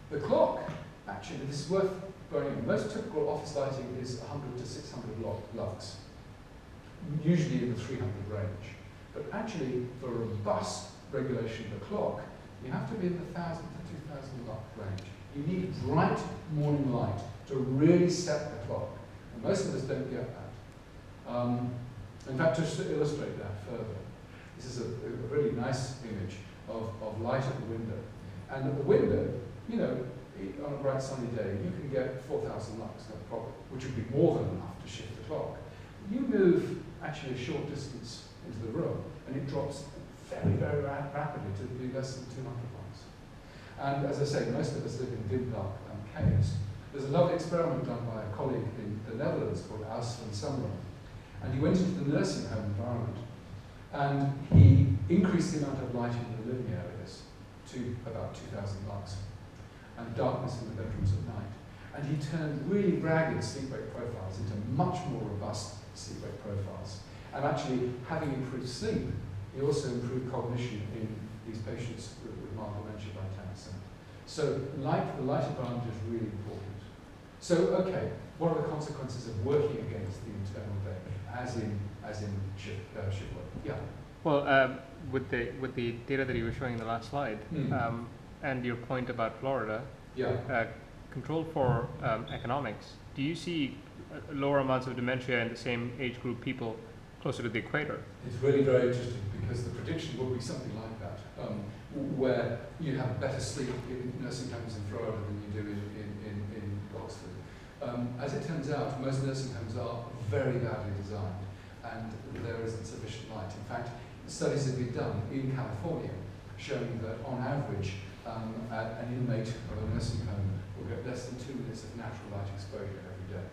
The clock, actually, this is worth bearing in mind. Most typical office lighting is 100 to 600 lux, usually in the 300 range. But actually, for robust regulation of the clock, you have to be in the 1,000 to 2,000 lux range. You need bright morning light to really set the clock. And most of us don't get that. In fact, just to illustrate that further, this is a really nice image of light at the window. And at the window, you know, on a bright sunny day, you can get 4,000 lux, no problem, which would be more than enough to shift the clock. You move actually a short distance into the room, and it drops very, very rapidly to be less than 200 lux. And as I say, most of us live in dim, dark caves. There's a lovely experiment done by a colleague in the Netherlands called Aus van Sumeren. And he went into the nursing home environment, and he increased the amount of light in the living areas to about 2,000 lux, and darkness in the bedrooms at night. And he turned really ragged sleep-wake profiles into much more robust sleep-wake profiles. And actually, having improved sleep, he also improved cognition in these patients with mild dementia by 10%. So the light advantage is really important. So, okay, what are the consequences of working against the internal day, as in shift work? Yeah. Well, with the data that you were showing in the last slide, and your point about Florida, control for economics, do you see lower amounts of dementia in the same age group people closer to the equator? It's really very interesting because the prediction will be something like that, where you have better sleep in nursing homes in Florida than you do in Oxford. As it turns out, most nursing homes are very badly designed, and there isn't sufficient light. In fact, studies have been done in California showing that on average, an inmate of a nursing home will get less than 2 minutes of natural light exposure every day.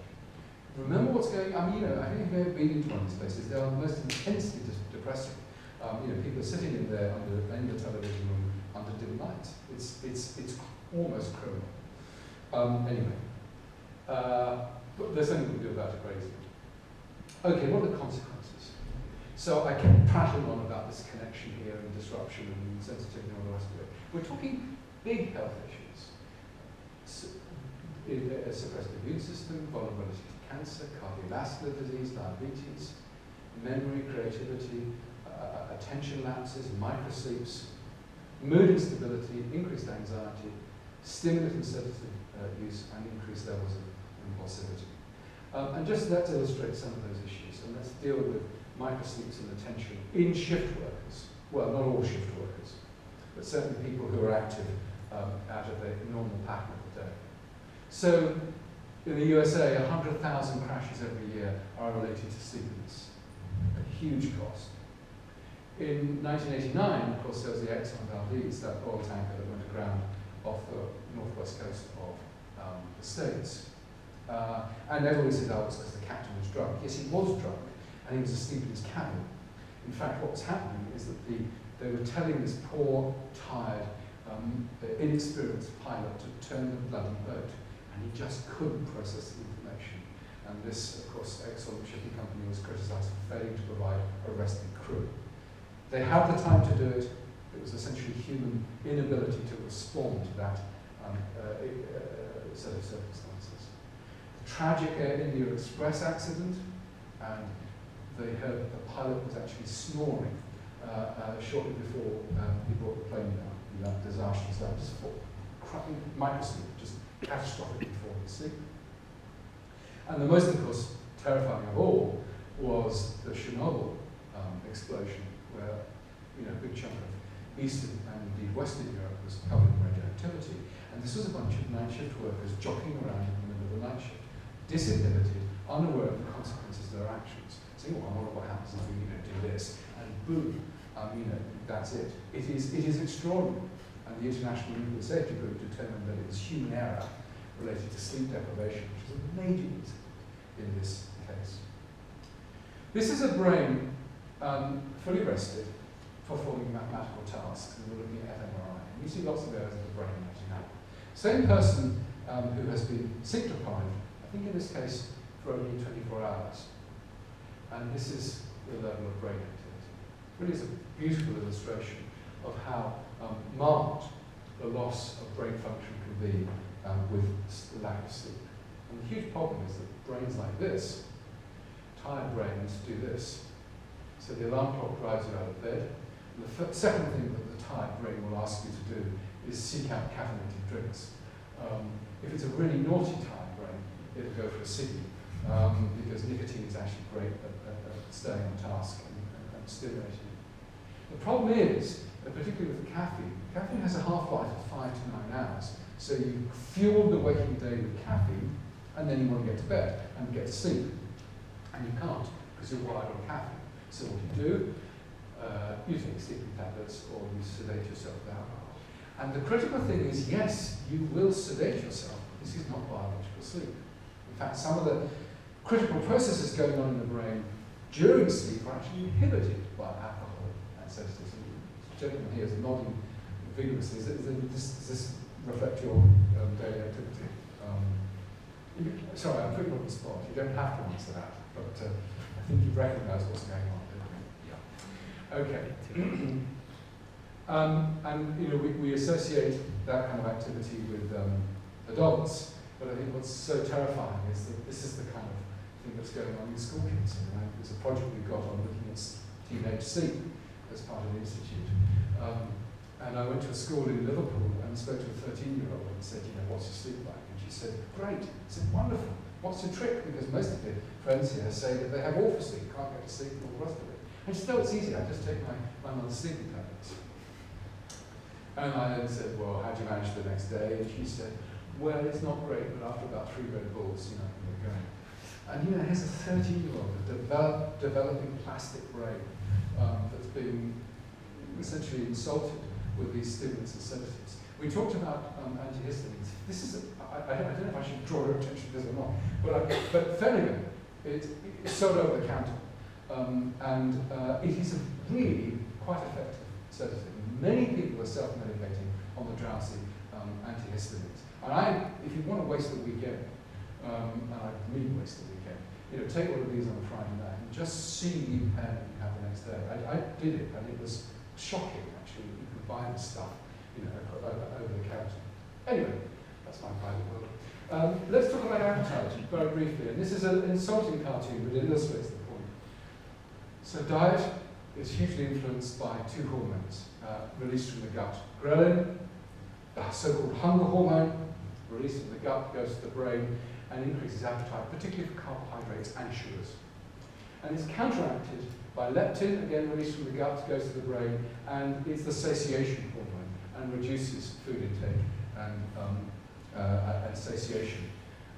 Remember what's going on? I mean, I think if you've ever been into one of these places, they are most intensely depressing. People are sitting in there in the television room under dim lights. It's almost criminal. Anyway, but there's something we can do about it very easily. Okay, what are the consequences? So I kept prattling on about this connection here and disruption and sensitivity and all the rest of it. We're talking big health issues. A suppressed immune system, vulnerability to cancer, cardiovascular disease, diabetes, memory, creativity, attention lapses, microsleeps, mood instability, increased anxiety, stimulant and sedative use, and increased levels of impulsivity. And just let's illustrate some of those issues, and let's deal with microsleeps and attention in shift workers. Well, not all shift workers, but certainly people who are active out of their normal pattern of the day. So, in the USA, 100,000 crashes every year are related to sleepiness, a huge cost. In 1989, of course, there was the Exxon Valdez, that oil tanker that went aground off the northwest coast of the States. And everybody said, oh, it's because the captain was drunk. Yes, he was drunk, and he was asleep in his cabin. In fact, what was happening is that they were telling this poor, tired, inexperienced pilot to turn the bloody boat, and he just couldn't process the information. And this, of course, Exxon shipping company was criticised for failing to provide a resting crew. They had the time to do it. It was essentially human inability to respond to that set of circumstances. The tragic Air India Express accident, and they heard the pilot was actually snoring shortly before he brought the plane down. That disastrous, that just microsleep, just catastrophic before his sleep. And the most, of course, terrifying of all was the Chernobyl explosion, where a big chunk of Eastern and indeed Western Europe was covered in radioactivity. And this was a bunch of night shift workers jockeying around in the middle of the night shift, disinhibited, unaware of the consequences of their actions. Saying, well, I wonder what happens if we do this, and boom, that's it. It is extraordinary. And the International Nuclear Safety Group determined that it was human error related to sleep deprivation, which is a major reason in this case. This is a brain fully rested, performing mathematical tasks, and we're looking at fMRI. And you see lots of areas of the brain lighting up. Same person who has been sleep deprived, I think in this case for only 24 hours. And this is the level of brain activity. It really is a beautiful illustration of how marked the loss of brain function can be with lack of sleep. And the huge problem is that brains like this, tired brains, do this. So the alarm clock drives you out of bed. And the second thing that the tired brain will ask you to do is seek out caffeinated drinks. If it's a really naughty tired brain, it'll go for a ciggy, because nicotine is actually great at staying on task and stimulating. The problem is, particularly with caffeine has a half-life of 5 to 9 hours. So you fuel the waking day with caffeine, and then you want to get to bed and get to sleep. And you can't, because you're wired on caffeine. So what you take sleeping tablets, or you sedate yourself with alcohol. And the critical thing is, yes, you will sedate yourself. This is not biological sleep. In fact, some of the critical processes going on in the brain during sleep are actually inhibited by alcohol and sedatives. The gentleman here is nodding vigorously. Does this reflect your daily activity? Sorry, I'm putting you on the spot. You don't have to answer that, but I think you recognise what's going on, don't you? Yeah. Okay. And we associate that kind of activity with adults, but I think what's so terrifying is that this is the kind of thing that's going on in school kids. There's a project we've got on looking at teenage sleep as part of the institute. And I went to a school in Liverpool and spoke to a 13-year-old and said, what's your sleep like? And she said, great. I said, wonderful. What's your trick? Because most of your friends here say that they have awful sleep, can't get to sleep, and all the rest of it. And she said, no, it's easy. I just take my mother's sleeping tablets. And I then said, well, how do you manage the next day? And she said, well, it's not great, but after about 3 Red Bulls, we're going. And here's a 13-year-old developing plastic brain that's been essentially insulted with these stimulants and sedatives. We talked about antihistamines. This is, I don't know if I should draw your attention to this or not, but Phenergan, it's sold over the counter. And it is a really quite effective sedative. Many people are self-medicating on the drowsy antihistamines. And if you want to waste the weekend, and I really waste the weekend, take one of these on a Friday night and just see the impairment you have the next day. I did it, and it was shocking, actually. You could buy this stuff, over the counter. Anyway, that's my private world. Let's talk about appetite very briefly. And this is an insulting cartoon, but it illustrates the point. So diet is hugely influenced by 2 hormones released from the gut. Ghrelin, the so-called hunger hormone, released from the gut, goes to the brain and increases appetite, particularly for carbohydrates and sugars. And it's counteracted by leptin, again released from the gut, goes to the brain, and it's the satiation hormone and reduces food intake and satiation.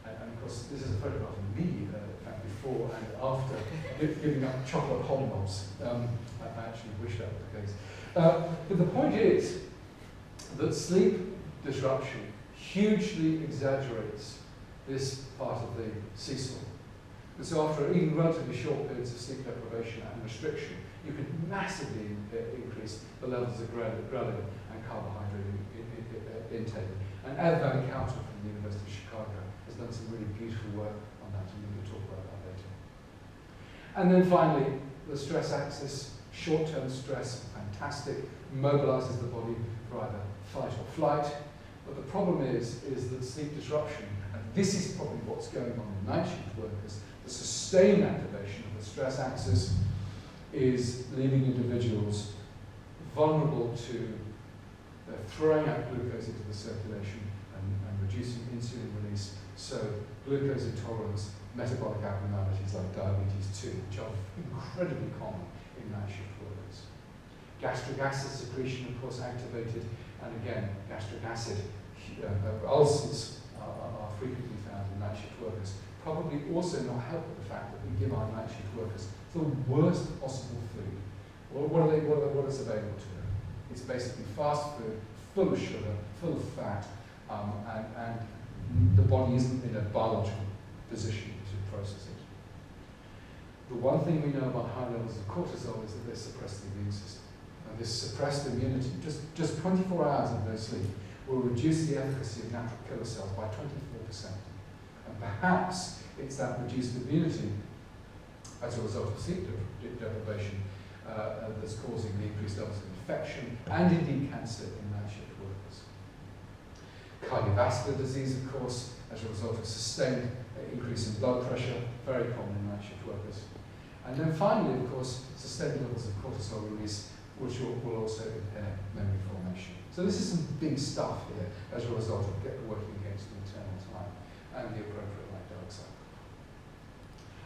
And of course, this is a photograph of me, in fact, before and after giving up chocolate hobnobs. I actually wish that was the case. But the point is that sleep disruption hugely exaggerates this part of the seesaw. And so after even relatively short periods of sleep deprivation and restriction, you can massively increase the levels of ghrelin and carbohydrate intake. And Ed Van Kouter from the University of Chicago has done some really beautiful work on that, and we can talk about that later. And then finally, the stress axis, short-term stress, fantastic, mobilizes the body for either fight or flight. But the problem is that sleep disruption, and this is probably what's going on in night shift workers, the sustained activation of the stress axis is leaving individuals vulnerable to throwing out glucose into the circulation and reducing insulin release. So glucose intolerance, metabolic abnormalities like diabetes 2, which are incredibly common in night shift workers. Gastric acid secretion, of course, activated, and again, gastric acid ulcers are frequently found in night shift workers. Probably also not helped with the fact that we give our night shift workers the worst possible food. What is available to them? It's basically fast food, full of sugar, full of fat, and the body isn't in a biological position to process it. The one thing we know about high levels of cortisol is that they suppress the immune system. And this suppressed immunity, just 24 hours of no sleep, will reduce the efficacy of natural killer cells by 24%. And perhaps it's that reduced immunity as a result of sleep deprivation that's causing the increased levels of infection and indeed cancer in night shift workers. Cardiovascular disease, of course, as a result of sustained increase in blood pressure, very common in night shift workers. And then finally, of course, sustained levels of cortisol release, which will also impair memory formation. So this is some big stuff here as a result of working against the internal time and the appropriate light dark cycle.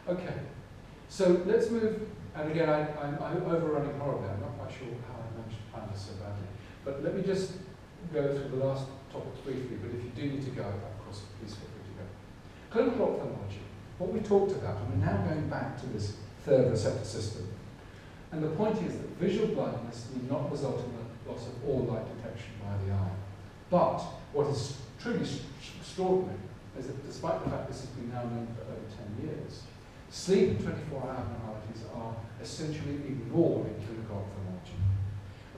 Okay, so let's move, and again, I'm overrunning horribly. I'm not quite sure how I managed to plan this so badly. But let me just go through the last topics briefly, but if you do need to go, of course, please feel free to go. Clinical ophthalmology. What we talked about, and we're now going back to this third receptor system. And the point is that visual blindness need not result in the loss of all light detection by the eye. But what is truly extraordinary is that despite the fact this has been now known for over 10 years, sleep and 24-hour abnormalities are essentially ignored in clinical ophthalmology.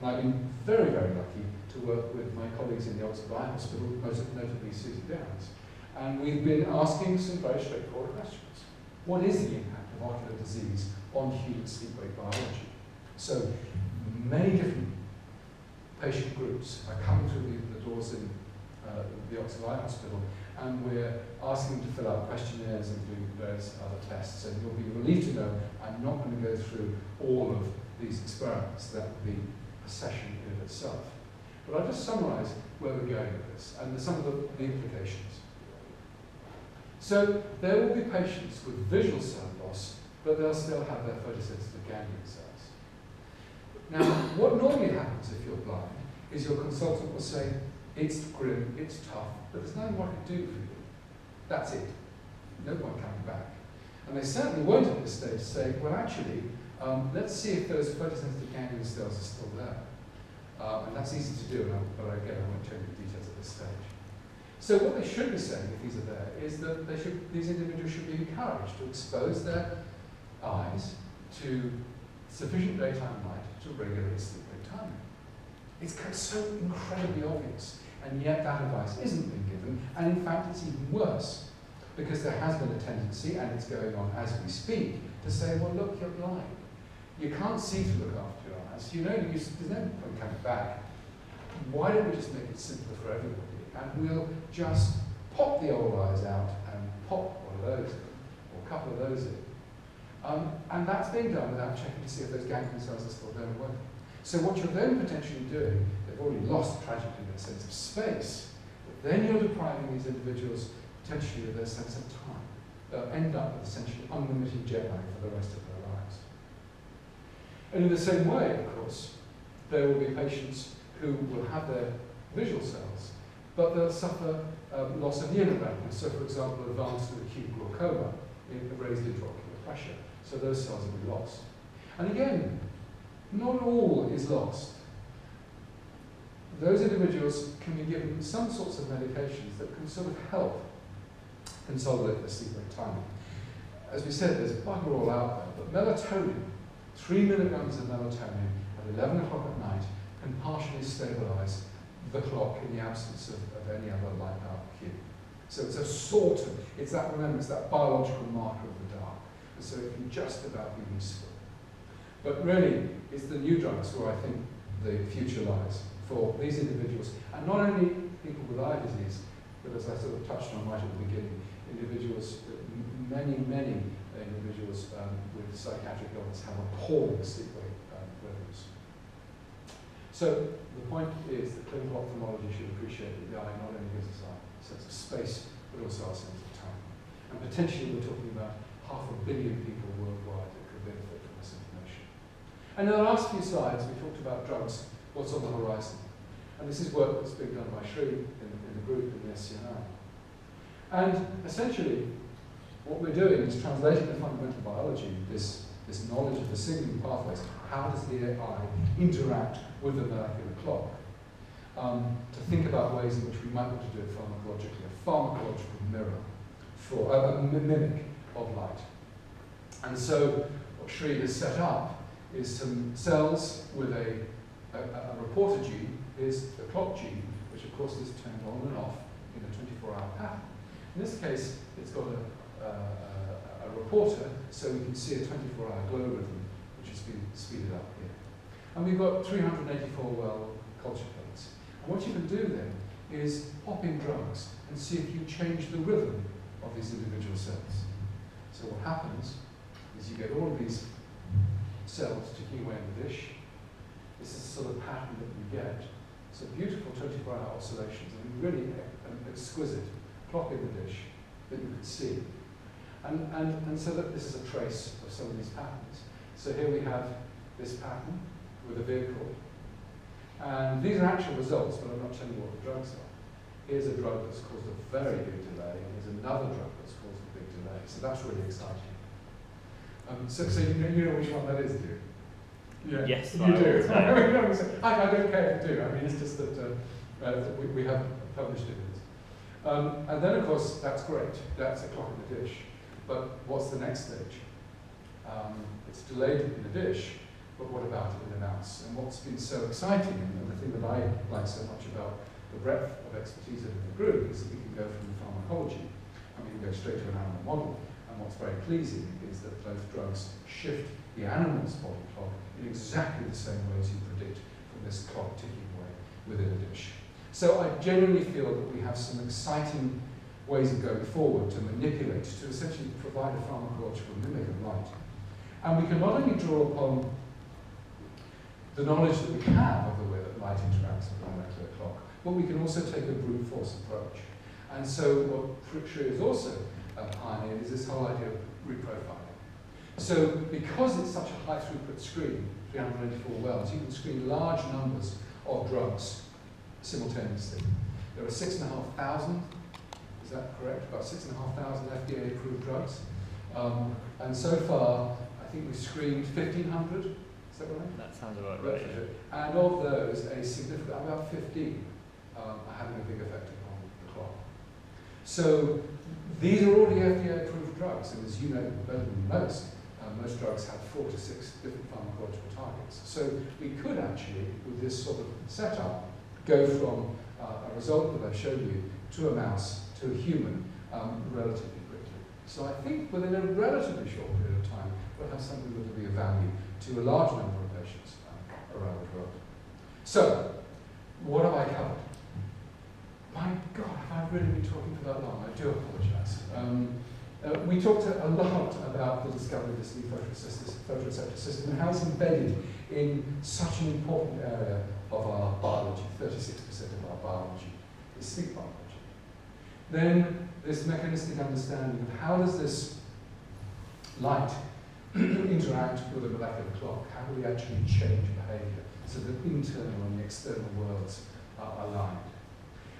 And I've been very, very lucky to work with my colleagues in the Oxford Eye Hospital, most notably Susie Downs. And we've been asking some very straightforward questions. What is the impact of ocular disease on human sleep-wake biology? So many different patient groups are coming through the doors in the Oxford Eye Hospital, and we're asking them to fill out questionnaires and do various other tests. And you'll be relieved to know I'm not going to go through all of these experiments. That would be a session in of itself. But I'll just summarize where we're going with this and some of the implications. So there will be patients with visual cell loss, but they'll still have their photosensitive ganglion cells. Now, what normally happens if you're blind is your consultant will say, it's grim, it's tough, but there's nothing more I can do for you. That's it. No point coming back. And they certainly won't at this stage say, well, actually, let's see if those photosensitive ganglion cells are still there. And that's easy to do, but again, I won't tell you the details at this stage. So what they should be saying, if these are there, is that these individuals should be encouraged to expose their eyes to sufficient daytime light to regulate sleep-wake timing. It's so incredibly obvious, and yet that advice isn't being given, and in fact it's even worse, because there has been a tendency, and it's going on as we speak, to say, well look, you're blind. You can't see to look after your eyes. You know, there's no point coming back. Why don't we just make it simpler for everybody? And we'll just pop the old eyes out and pop one of those in, or a couple of those in. And that's being done without checking to see if those ganglion cells are still there and working. So what you're then potentially doing, they've already lost tragically their sense of space, but then you're depriving these individuals potentially of their sense of time. They'll end up with essentially unlimited jet lag for the rest of their lives. And in the same way, of course, there will be patients who will have their visual cells, but they'll suffer loss of near brightness. So, for example, advanced with acute glaucoma, raised intraocular pressure. So those cells will be lost. And again, not all is lost. Those individuals can be given some sorts of medications that can sort of help consolidate their sleep-wake timing. As we said, there's bugger all out there, but melatonin, 3 milligrams of melatonin at 11 o'clock at night can partially stabilize the clock in the absence of any other light-dark cue. So it's a sort of, remember, it's that biological marker of the dark. And so it can just about be useful. But really, it's the new drugs where I think the future lies for these individuals. And not only people with eye disease, but as I sort of touched on right at the beginning, individuals, many individuals with psychiatric illness have appalling sleep-wake rhythms. So the point is that clinical ophthalmology should appreciate that the eye not only gives us a sense of space, but also a sense of time. And potentially we're talking about 500 million people worldwide that could benefit from this information. And in the last few slides, we talked about drugs, what's on the horizon. And this is work that's being done by Sri in the group in the SCNI. And essentially, what we're doing is translating the fundamental biology, this knowledge of the signaling pathways. How does the eye interact with the molecular clock? To think about ways in which we might want to do it pharmacologically, a pharmacological mirror, for a mimic of light. And so what Sri has set up is some cells with a A reporter gene is the clock gene, which of course is turned on and off in a 24-hour pattern. In this case, it's got a reporter, so we can see a 24-hour glow rhythm, which has been speeded up here. And we've got 384 well culture plates. And what you can do then is pop in drugs and see if you change the rhythm of these individual cells. So what happens is you get all of these cells ticking away in the dish. This is the sort of pattern that you get. So beautiful 24-hour oscillations, and really exquisite clock in the dish that you can see. And so that this is a trace of some of these patterns. So here we have this pattern with a vehicle. And these are actual results, but I'm not telling you what the drugs are. Here's a drug that's caused a very big delay, and here's another drug that's caused a big delay. So that's really exciting. So you know which one that is, do you? Yeah. Yes, you do. I don't care if you do. I mean, it's just that we haven't published it. And then, of course, that's great. That's a clock in the dish. But what's the next stage? It's delayed in the dish, but what about it in the mouse? And what's been so exciting, and the thing that I like so much about the breadth of expertise in the group, is that we can go from the pharmacology, and we can go straight to an animal model. And what's very pleasing is that both drugs shift the animal's body clock in exactly the same way as you predict from this clock ticking away within a dish. So I genuinely feel that we have some exciting ways of going forward to manipulate, to essentially provide a pharmacological mimic of light. And we can not only draw upon the knowledge that we have of the way that light interacts with the molecular clock, but we can also take a brute force approach. And so what Shri is also pioneered is this whole idea of reprofiling. So because it's such a high throughput screen, 384 wells, you can screen large numbers of drugs simultaneously. There are 6,500, is that correct? About 6,500 FDA approved drugs. And so far, I think we've screened 1,500, is that right? That sounds about right. And of those, a significant, about 15 are having a big effect upon the clock. So these are already FDA approved drugs, and as you know better than most drugs have 4 to 6 different pharmacological targets. So we could actually, with this sort of setup, go from a result that I've shown you to a mouse to a human relatively quickly. So I think within a relatively short period of time, we'll have something that will be of value to a large number of patients around the world. So, what have I covered? My God, have I really been talking for that long? I do apologise. We talked a lot about the discovery of this new photoreceptor system and how it's embedded in such an important area of our biology. 36% of our biology is sleep biology. Then this mechanistic understanding of how does this light interact with the molecular clock? How do we actually change behaviour so that the internal and the external worlds are aligned?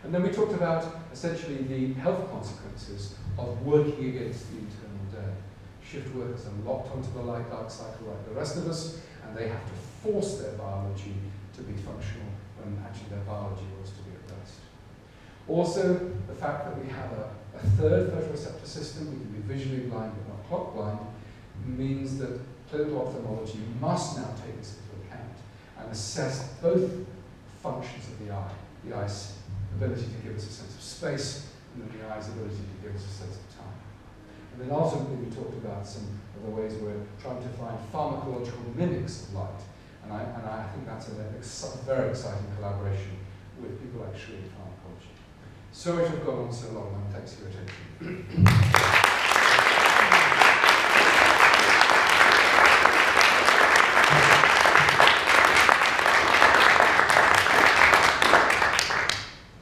And then we talked about essentially the health consequences of working against the internal day. Shift workers are locked onto the light-dark cycle like the rest of us, and they have to force their biology to be functional when actually their biology wants to be at rest. Also, the fact that we have a third photoreceptor system, we can be visually blind but not clock blind, means that clinical ophthalmology must now take this into account and assess both functions of the eye, the eye's ability to give us a sense of space, and then the eye's ability to give us a sense of time. And then ultimately we talked about some of the ways we're trying to find pharmacological mimics of light. And I think that's a very exciting collaboration with people like Shri in pharmacology. Sorry to have gone on so long, and thanks for your attention.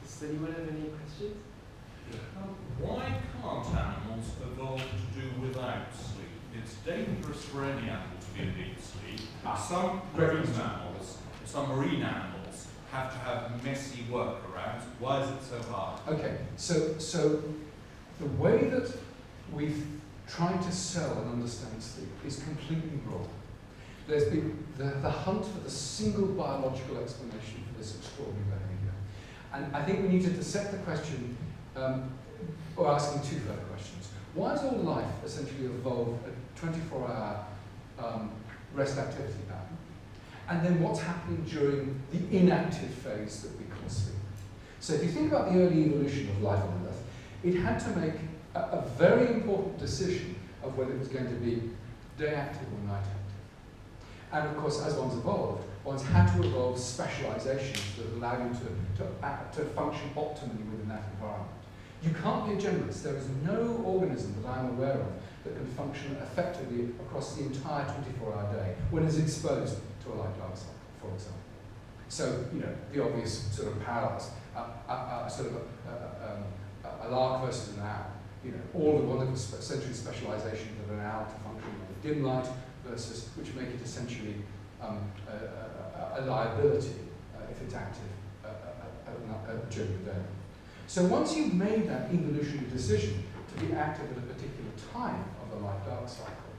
Does anyone have any questions? Why can't animals evolve to do without sleep? It's dangerous for any animal to be in deep sleep. Some marine animals have to have messy workarounds. Why is it so hard? Okay, so the way that we've tried to sell and understand sleep is completely wrong. There's been the hunt for the single biological explanation for this extraordinary behaviour. And I think we need to dissect the question, or asking two further questions. Why has all life essentially evolved a 24-hour rest activity pattern? and then what's happening during the inactive phase that we call sleep. So if you think about the early evolution of life on Earth, it had to make a very important decision of whether it was going to be day active or night active. And of course, as one's evolved, one's had to evolve specializations that allow you to function optimally within that environment. You can't be a generalist. There is no organism that I'm aware of that can function effectively across the entire 24-hour day when it's exposed to a light-dark cycle, for example. So, you know, the obvious sort of parallels, a lark versus an owl. You know, all the wonderful sensory specializations of an owl to function with dim light versus, which make it essentially a liability if it's active during the day. So once you've made that evolutionary decision to be active at a particular time of the light-dark cycle,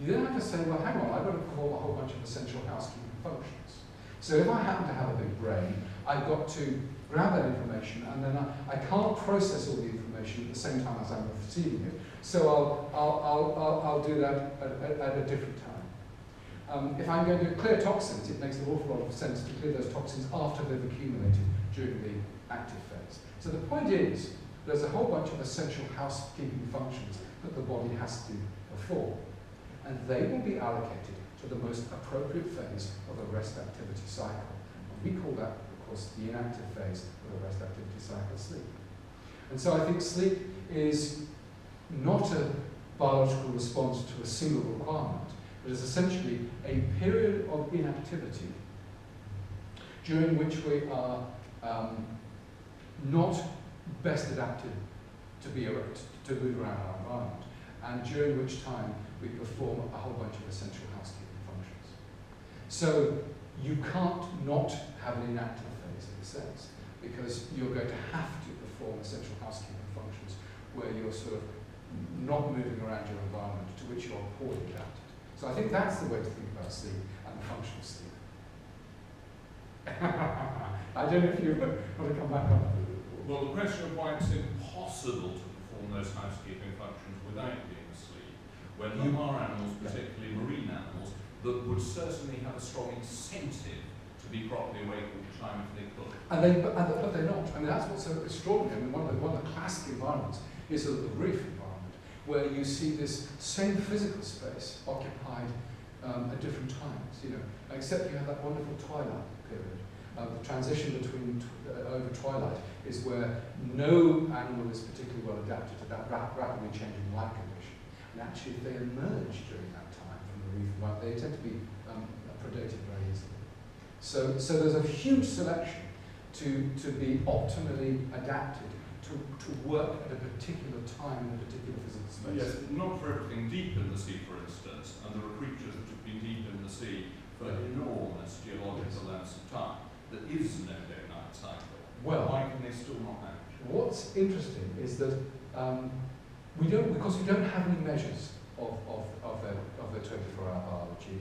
you then have to say, well, hang on, I've got to perform a whole bunch of essential housekeeping functions. So if I happen to have a big brain, I've got to grab that information, and then I can't process all the information at the same time as I'm receiving it. So I'll do that at a different time. If I'm going to clear toxins, it makes an awful lot of sense to clear those toxins after they've accumulated during the active phase. So the point is, there's a whole bunch of essential housekeeping functions that the body has to perform, and they will be allocated to the most appropriate phase of the rest activity cycle. And we call that, of course, the inactive phase of the rest activity cycle, sleep. And so I think sleep is not a biological response to a single requirement, but is essentially a period of inactivity during which we are not best adapted to be erect, to move around our environment, and during which time we perform a whole bunch of essential housekeeping functions. So you can't not have an inactive phase in a sense, because you're going to have to perform essential housekeeping functions where you're sort of not moving around your environment to which you're poorly adapted. So I think that's the way to think about sleep and functional sleep. I don't know if you want to come back on that. Well, the question of why it's impossible to perform those housekeeping functions without being asleep, when there are animals, particularly marine animals, that would certainly have a strong incentive to be properly awake all the time if they could. But they're not. I mean, that's what's so extraordinary. I mean, one of the classic environments is the reef environment, where you see this same physical space occupied at different times, you know, except you have that wonderful twilight period. The transition between over twilight is where no animal is particularly well adapted to that rapidly changing light condition. And actually, if they emerge during that time from the reef environment, they tend to be predated very easily. So there's a huge selection to be optimally adapted to work at a particular time in a particular physical space. Yes, not for everything deep in the sea, for instance, and there are creatures that have been deep in the sea for enormous geological lengths of time. There is no day-night cycle. Well, why can they still not have it? What's interesting is that we don't have any measures of their 24-hour biology.